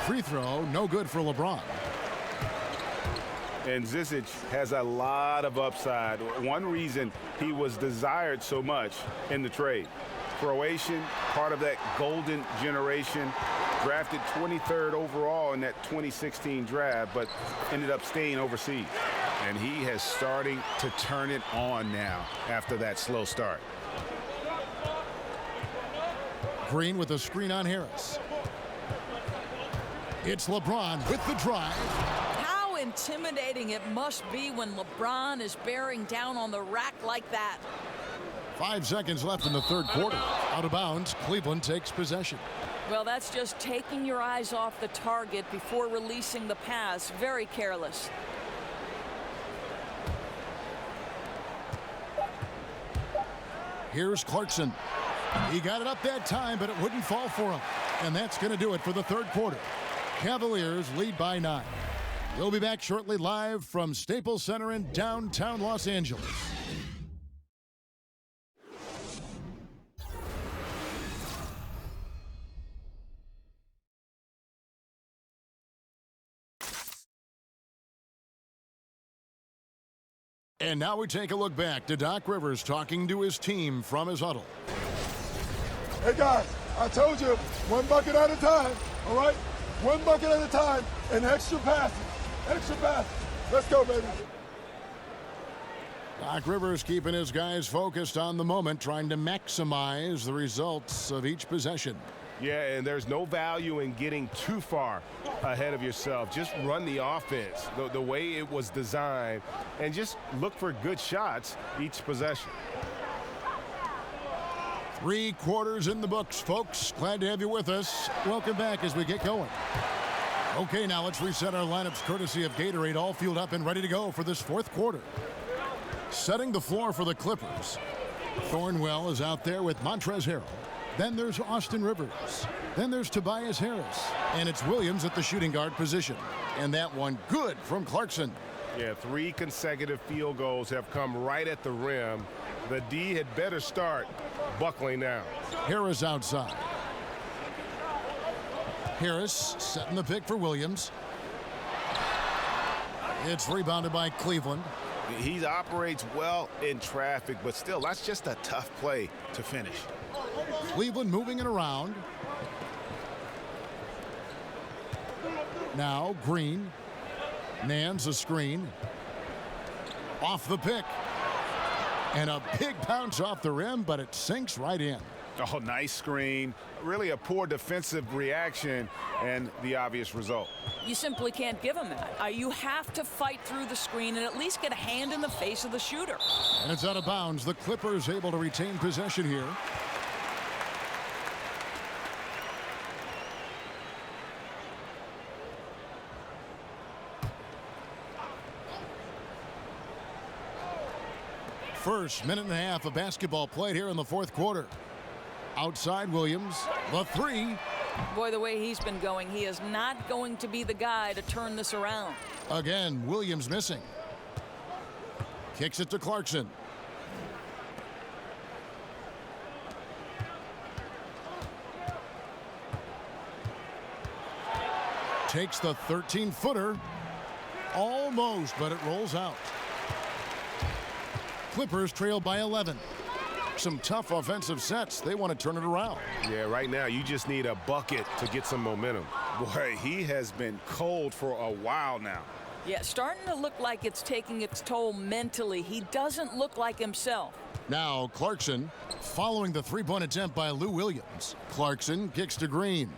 Free throw, no good for LeBron. And Zizic has a lot of upside. One reason he was desired so much in the trade. Croatian, part of that golden generation, drafted 23rd overall in that 2016 draft, but ended up staying overseas. And he has starting to turn it on now after that slow start. Green with a screen on Harris. It's LeBron with the drive. How intimidating it must be when LeBron is bearing down on the rack like that. 5 seconds left in the third quarter. Out of bounds, Cleveland takes possession. Well, that's just taking your eyes off the target before releasing the pass. Very careless. Here's Clarkson. He got it up that time, but it wouldn't fall for him. And that's going to do it for the third quarter. Cavaliers lead by 9. We'll be back shortly live from Staples Center in downtown Los Angeles. And now we take a look back to Doc Rivers talking to his team from his huddle. Hey, guys, I told you, one bucket at a time, all right? One bucket at a time and extra passes. Extra passes. Let's go, baby. Doc Rivers keeping his guys focused on the moment, trying to maximize the results of each possession. Yeah, and there's no value in getting too far ahead of yourself. Just run the offense the way it was designed and just look for good shots each possession. 3 quarters in the books, folks. Glad to have you with us. Welcome back as we get going. Okay, now let's reset our lineups courtesy of Gatorade, all fueled up and ready to go for this fourth quarter. Setting the floor for the Clippers. Thornwell is out there with Montrezl Harrell. Then there's Austin Rivers. Then there's Tobias Harris. And it's Williams at the shooting guard position. And that one good from Clarkson. Yeah, 3 consecutive field goals have come right at the rim. The D had better start buckling down. Harris outside. Harris setting the pick for Williams. It's rebounded by Cleveland. He operates well in traffic, but still, that's just a tough play to finish. Cleveland moving it around. Now Green. Nans a screen. Off the pick. And a big bounce off the rim, but it sinks right in. Oh, nice screen. Really a poor defensive reaction and the obvious result. You simply can't give him that. You have to fight through the screen and at least get a hand in the face of the shooter. And it's out of bounds. The Clippers able to retain possession here. First minute and a half of basketball played here in the fourth quarter. Outside Williams, the 3. Boy, the way he's been going, he is not going to be the guy to turn this around. Again, Williams missing. Kicks it to Clarkson. Takes the 13-footer. Almost, but it rolls out. Clippers trail by 11. Some tough offensive sets. They want to turn it around. Yeah, right now you just need a bucket to get some momentum. Boy, he has been cold for a while now. Yeah, starting to look like it's taking its toll mentally. He doesn't look like himself. Now Clarkson following the 3-point attempt by Lou Williams. Clarkson kicks to Green.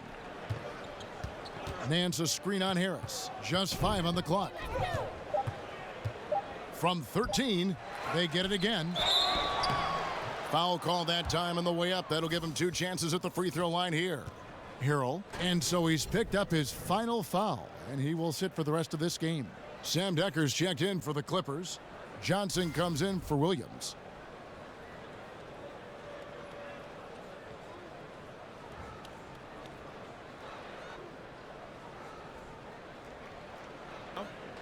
Nance a screen on Harris. Just 5 on the clock. From 13, they get it again. Foul call that time on the way up. That'll give him 2 chances at the free throw line here. Harrell. And so he's picked up his final foul, and he will sit for the rest of this game. Sam Decker's checked in for the Clippers. Johnson comes in for Williams.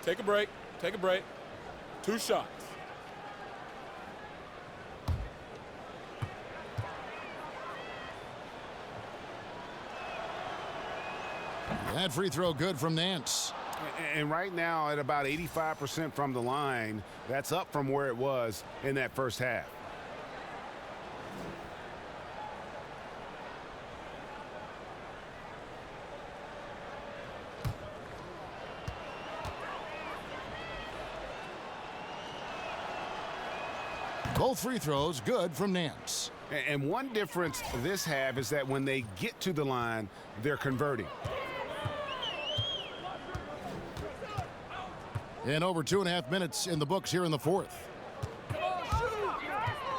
Take a break. Take a break. 2 shots. That free throw good from Nance. And right now at about 85% from the line, that's up from where it was in that first half. Both free throws good from Nance. And one difference this half is that when they get to the line, they're converting. And over 2.5 minutes in the books here in the fourth.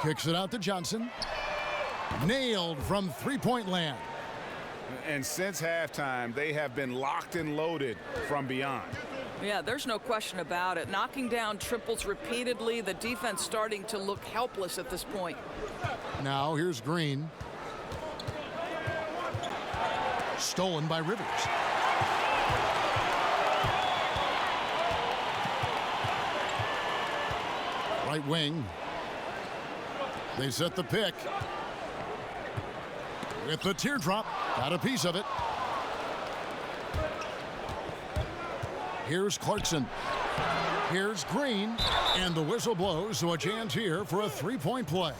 Kicks it out to Johnson. Nailed from 3-point land. And since halftime, they have been locked and loaded from beyond. Yeah, there's no question about it. Knocking down triples repeatedly, the defense starting to look helpless at this point. Now here's Green. Stolen by Rivers. Right wing. They set the pick. With the teardrop. Got a piece of it. Here's Clarkson. Here's Green. And the whistle blows, so a chance here for a three-point play.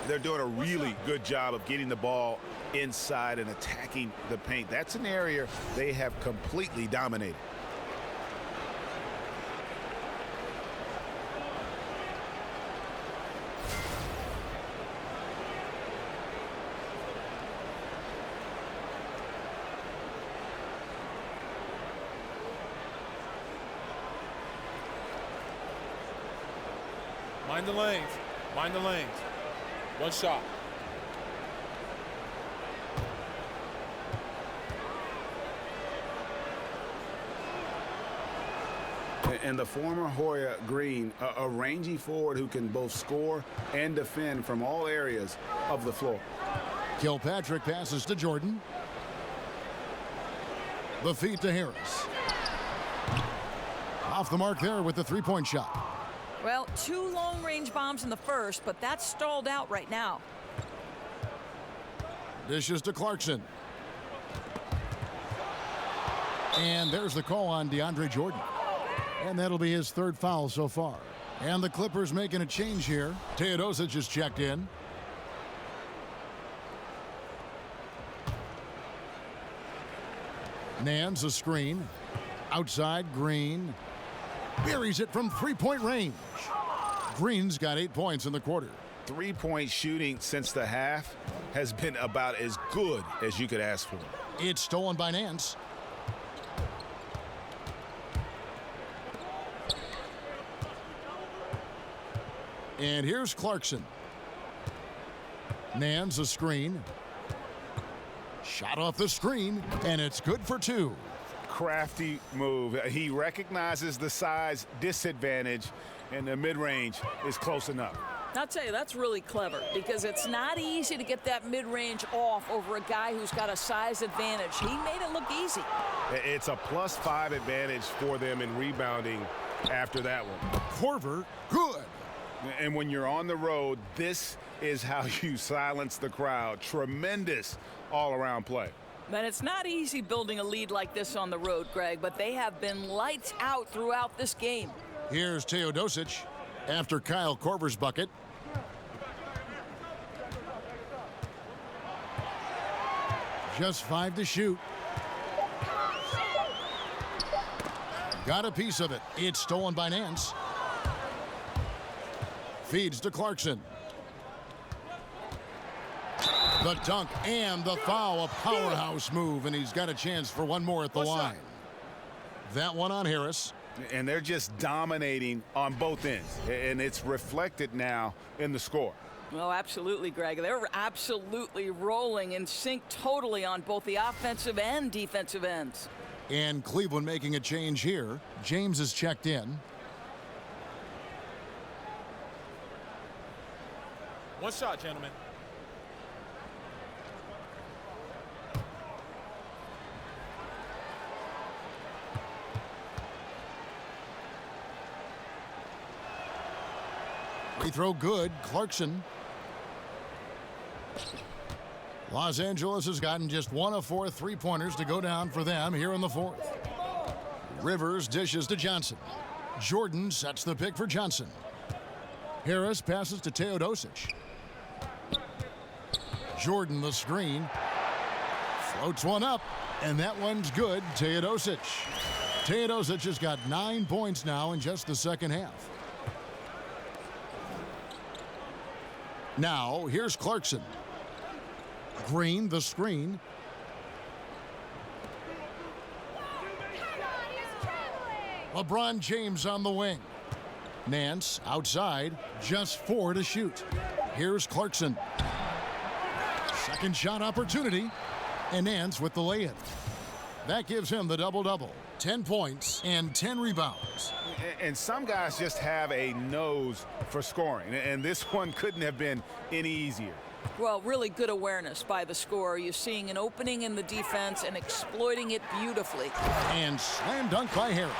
They're doing a really good job of getting the ball inside and attacking the paint. That's an area they have completely dominated. Mind the lanes. Mind the lanes. One shot. And the former Hoya Green, a rangy forward who can both score and defend from all areas of the floor. Kilpatrick passes to Jordan. The feed to Harris. Off the mark there with the three-point shot. Well, 2 long-range bombs in the first, but that's stalled out right now. Dishes to Clarkson. And there's the call on DeAndre Jordan. And that'll be his 3rd foul so far. And the Clippers making a change here. Teodosic is checked in. Nance a screen. Outside, Green. Buries it from three-point range. Green's got 8 points in the quarter. Three-point shooting since the half has been about as good as you could ask for. It's stolen by Nance. And here's Clarkson. Nance a screen. Shot off the screen, and it's good for 2. Crafty move. He recognizes the size disadvantage, and the mid-range is close enough. I'll tell you, that's really clever because it's not easy to get that mid-range off over a guy who's got a size advantage. He made it look easy. It's a +5 advantage for them in rebounding after that one. Korver, good. And when you're on the road, this is how you silence the crowd. Tremendous all-around play. Man, it's not easy building a lead like this on the road, Greg, but they have been lights out throughout this game. Here's Teodosic after Kyle Korver's bucket. Just 5 to shoot. Got a piece of it. It's stolen by Nance. Feeds to Clarkson. The dunk and the foul, a powerhouse move, and he's got a chance for one more at the line. That one on Harris. And they're just dominating on both ends, and it's reflected now in the score. Well, absolutely, Greg. They're absolutely rolling in sync totally on both the offensive and defensive ends. And Cleveland making a change here. James is checked in. One shot, gentlemen. Free throw good. Clarkson. Los Angeles has gotten just 1 of 4 three-pointers to go down for them here in the 4th. Rivers dishes to Johnson. Jordan sets the pick for Johnson. Harris passes to Teodosic. Jordan the screen. Floats one up, and that one's good. Teodosic. Teodosic has got 9 points now in just the second half. Now, here's Clarkson. Green, the screen. LeBron James on the wing. Nance outside, just 4 to shoot. Here's Clarkson. Second shot opportunity, and Nance with the lay-in. That gives him the double-double. 10 points and 10 rebounds. And some guys just have a nose for scoring, and this one couldn't have been any easier. Well, really good awareness by the scorer. You're seeing an opening in the defense and exploiting it beautifully. And slam dunk by Harris.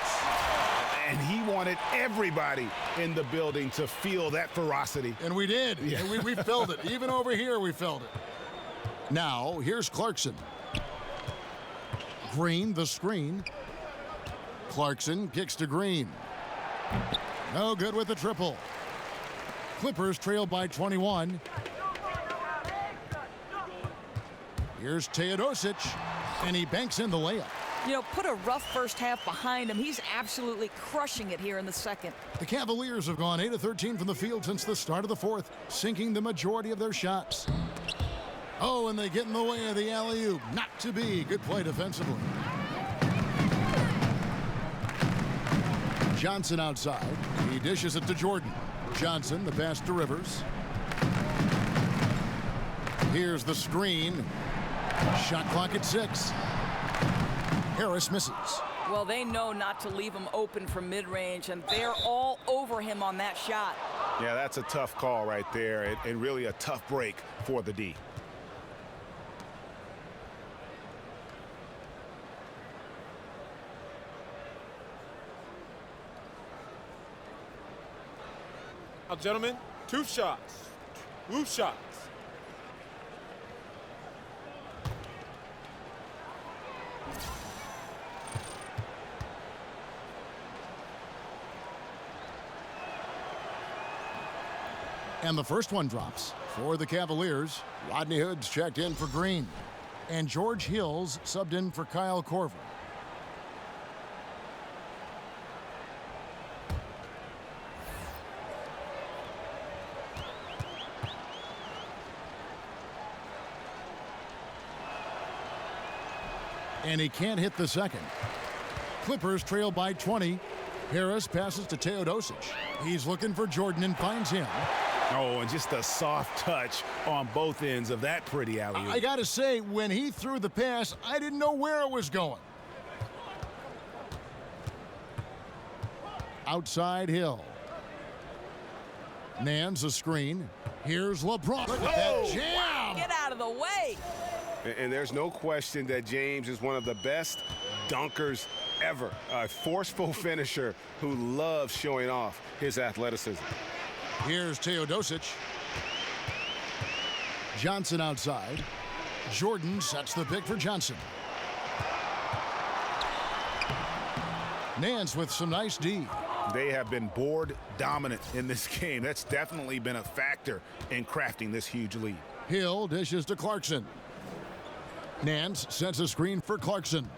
And he wanted everybody in the building to feel that ferocity. And we did. Yeah. And we felt it. Even over here, we felt it. Now, here's Clarkson. Green, the screen. Clarkson kicks to Green. No good with the triple. Clippers trail by 21. Here's Teodosic, and he banks in the layup. You know, put a rough first half behind him. He's absolutely crushing it here in the second. The Cavaliers have gone 8 of 13 from the field since the start of the fourth, sinking the majority of their shots. Oh, and they get in the way of the alley-oop. Not to be. Good play defensively. Johnson outside. He dishes it to Jordan. Johnson, the pass to Rivers. Here's the screen. Shot clock at 6. Harris misses. Well, they know not to leave him open from mid-range, and they're all over him on that shot. Yeah, that's a tough call right there, and really a tough break for the D. Now, gentlemen, 2 shots. 2 shots. And the first one drops for the Cavaliers. Rodney Hood's checked in for Green. And George Hill's subbed in for Kyle Korver. And he can't hit the second. Clippers trail by 20. Harris passes to Teodosic. He's looking for Jordan and finds him. Oh, and just a soft touch on both ends of that pretty alley-oop. I got to say, when he threw the pass, I didn't know where it was going. Outside Hill. Nance a screen. Here's LeBron. Look at that jam. Get out of the way. And there's no question that James is one of the best dunkers ever. A forceful finisher who loves showing off his athleticism. Here's Teodosic. Johnson outside. Jordan sets the pick for Johnson. Nance with some nice D. They have been board dominant in this game. That's definitely been a factor in crafting this huge lead. Hill dishes to Clarkson. Nance sets a screen for Clarkson.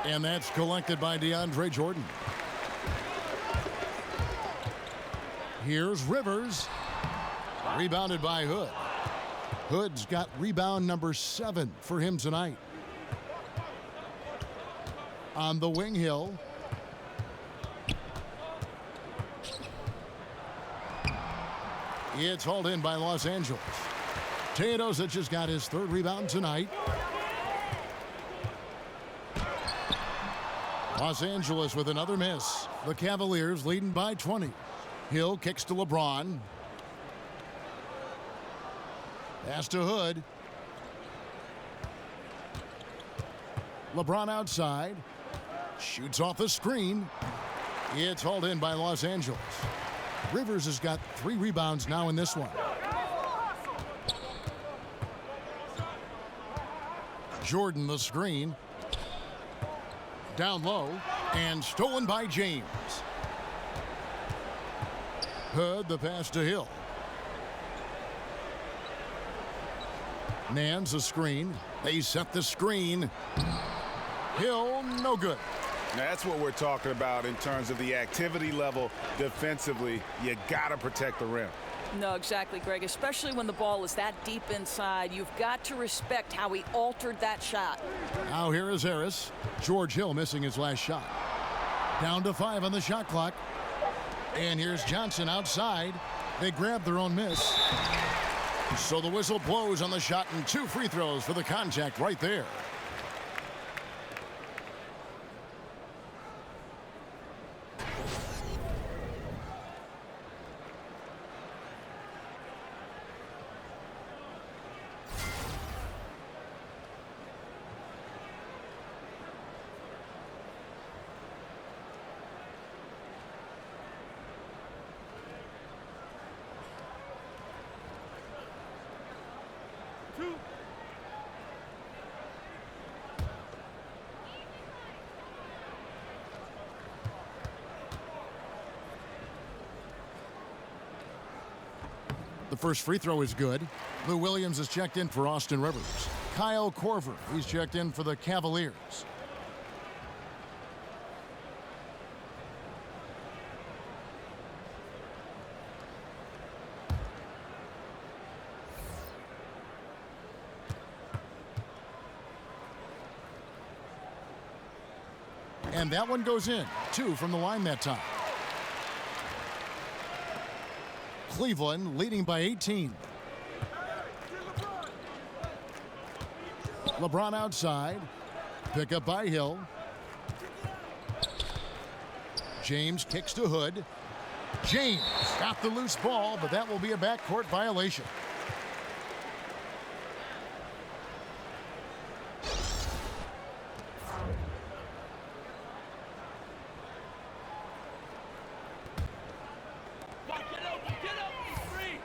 And that's collected by DeAndre Jordan. Here's Rivers. Rebounded by Hood. Hood's got rebound number 7 for him tonight. On the wing, Hill. It's hauled in by Los Angeles. Teodosic has got his 3rd rebound tonight. Los Angeles with another miss. The Cavaliers leading by 20. Hill kicks to LeBron. Pass to Hood. LeBron outside. Shoots off the screen. It's hauled in by Los Angeles. Rivers has got 3 rebounds now in this one. Jordan the screen. Down low and stolen by James. Hood the pass to Hill. Nance a screen. They set the screen. Hill no good. Now that's what we're talking about in terms of the activity level defensively. You got to protect the rim. No, exactly, Greg. Especially when the ball is that deep inside. You've got to respect how he altered that shot. Now here is Harris. George Hill missing his last shot. Down to 5 on the shot clock. And here's Johnson outside. They grab their own miss. So the whistle blows on the shot and 2 free throws for the contact right there. first free throw is good. Lou Williams is checked in for Austin Rivers. Kyle Korver, he's checked in for the Cavaliers. And that one goes in. 2 from the line that time. Cleveland leading by 18. LeBron outside. Pick up by Hill. James kicks to Hood. James got the loose ball, but that will be a backcourt violation.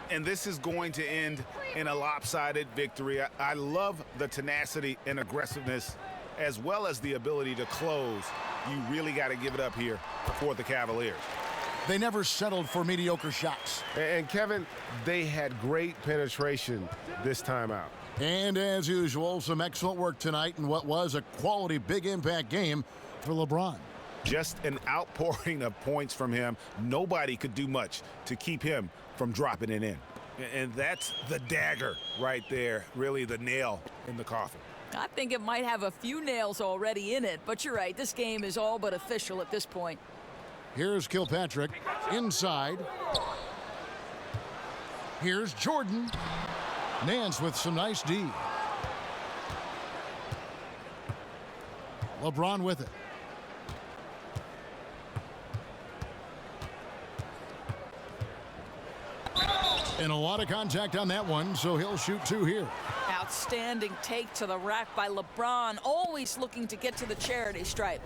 And this is going to end in a lopsided victory. I love the tenacity and aggressiveness as well as the ability to close. You really got to give it up here for the Cavaliers. They never settled for mediocre shots. And Kevin, they had great penetration this time out. And as usual, some excellent work tonight in what was a quality big impact game for LeBron. Just an outpouring of points from him. Nobody could do much to keep him from dropping it in. And that's the dagger right there, really the nail in the coffin. I think it might have a few nails already in it, but you're right. This game is all but official at this point. Here's Kilpatrick inside. Here's Jordan. Nance with some nice D. LeBron with it. And a lot of contact on that one, so he'll shoot 2 here. Outstanding take to the rack by LeBron, always looking to get to the charity stripe.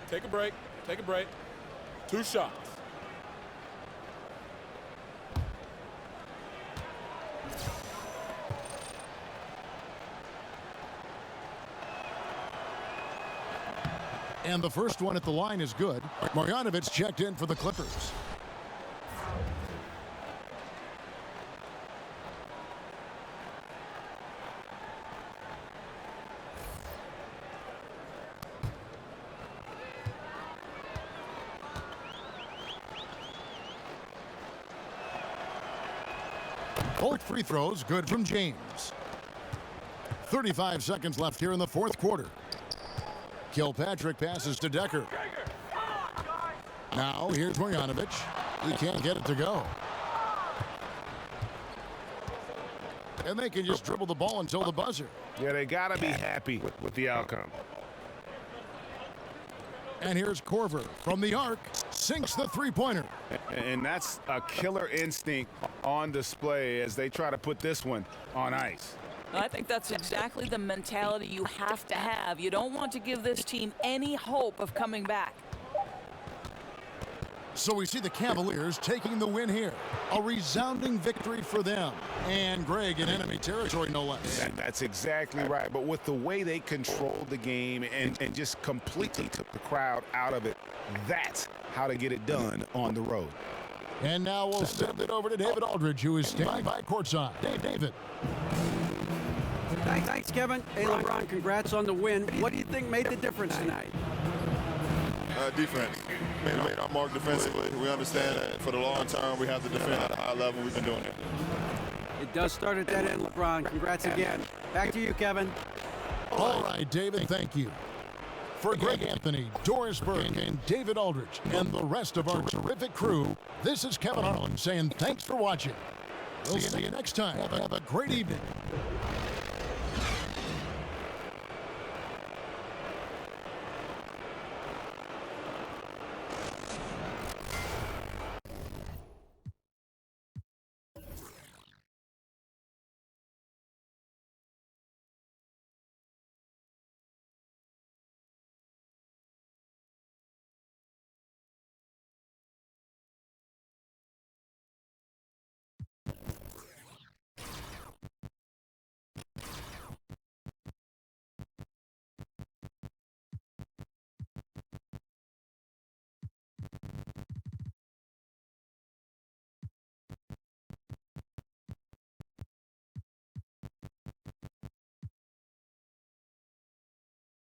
Take a break. Take a break. 2 shots. And the first one at the line is good. Marjanovic checked in for the Clippers. Both free throws good from James. 35 seconds left here in the fourth quarter. Kilpatrick passes to Decker. Now here's Marjanovic. He can't get it to go. And they can just dribble the ball until the buzzer. Yeah, they got to be happy with the outcome. And here's Korver from the arc. Sinks the three-pointer. And that's a killer instinct on display as they try to put this one on ice. I think that's exactly the mentality you have to have. You don't want to give this team any hope of coming back. So we see the Cavaliers taking the win here. A resounding victory for them. And Greg in enemy territory, no less. And that's exactly right. But with the way they controlled the game and just completely took the crowd out of it, that's how to get it done on the road. And now we'll send it over to David Aldridge, who is standing by courtside. David. Thanks, Kevin. Hey, LeBron, congrats on the win. What do you think made the difference tonight? Defense. Made our mark defensively. We understand that for the long term, we have to defend at a high level. We've been doing it. It does start at that end, LeBron. Congrats again. Back to you, Kevin. All right, David, thank you. For Greg Anthony, Doris Burke, and David Aldridge, and the rest of our terrific crew, this is Kevin Harlan saying thanks for watching. We'll see you next time. Have a great evening.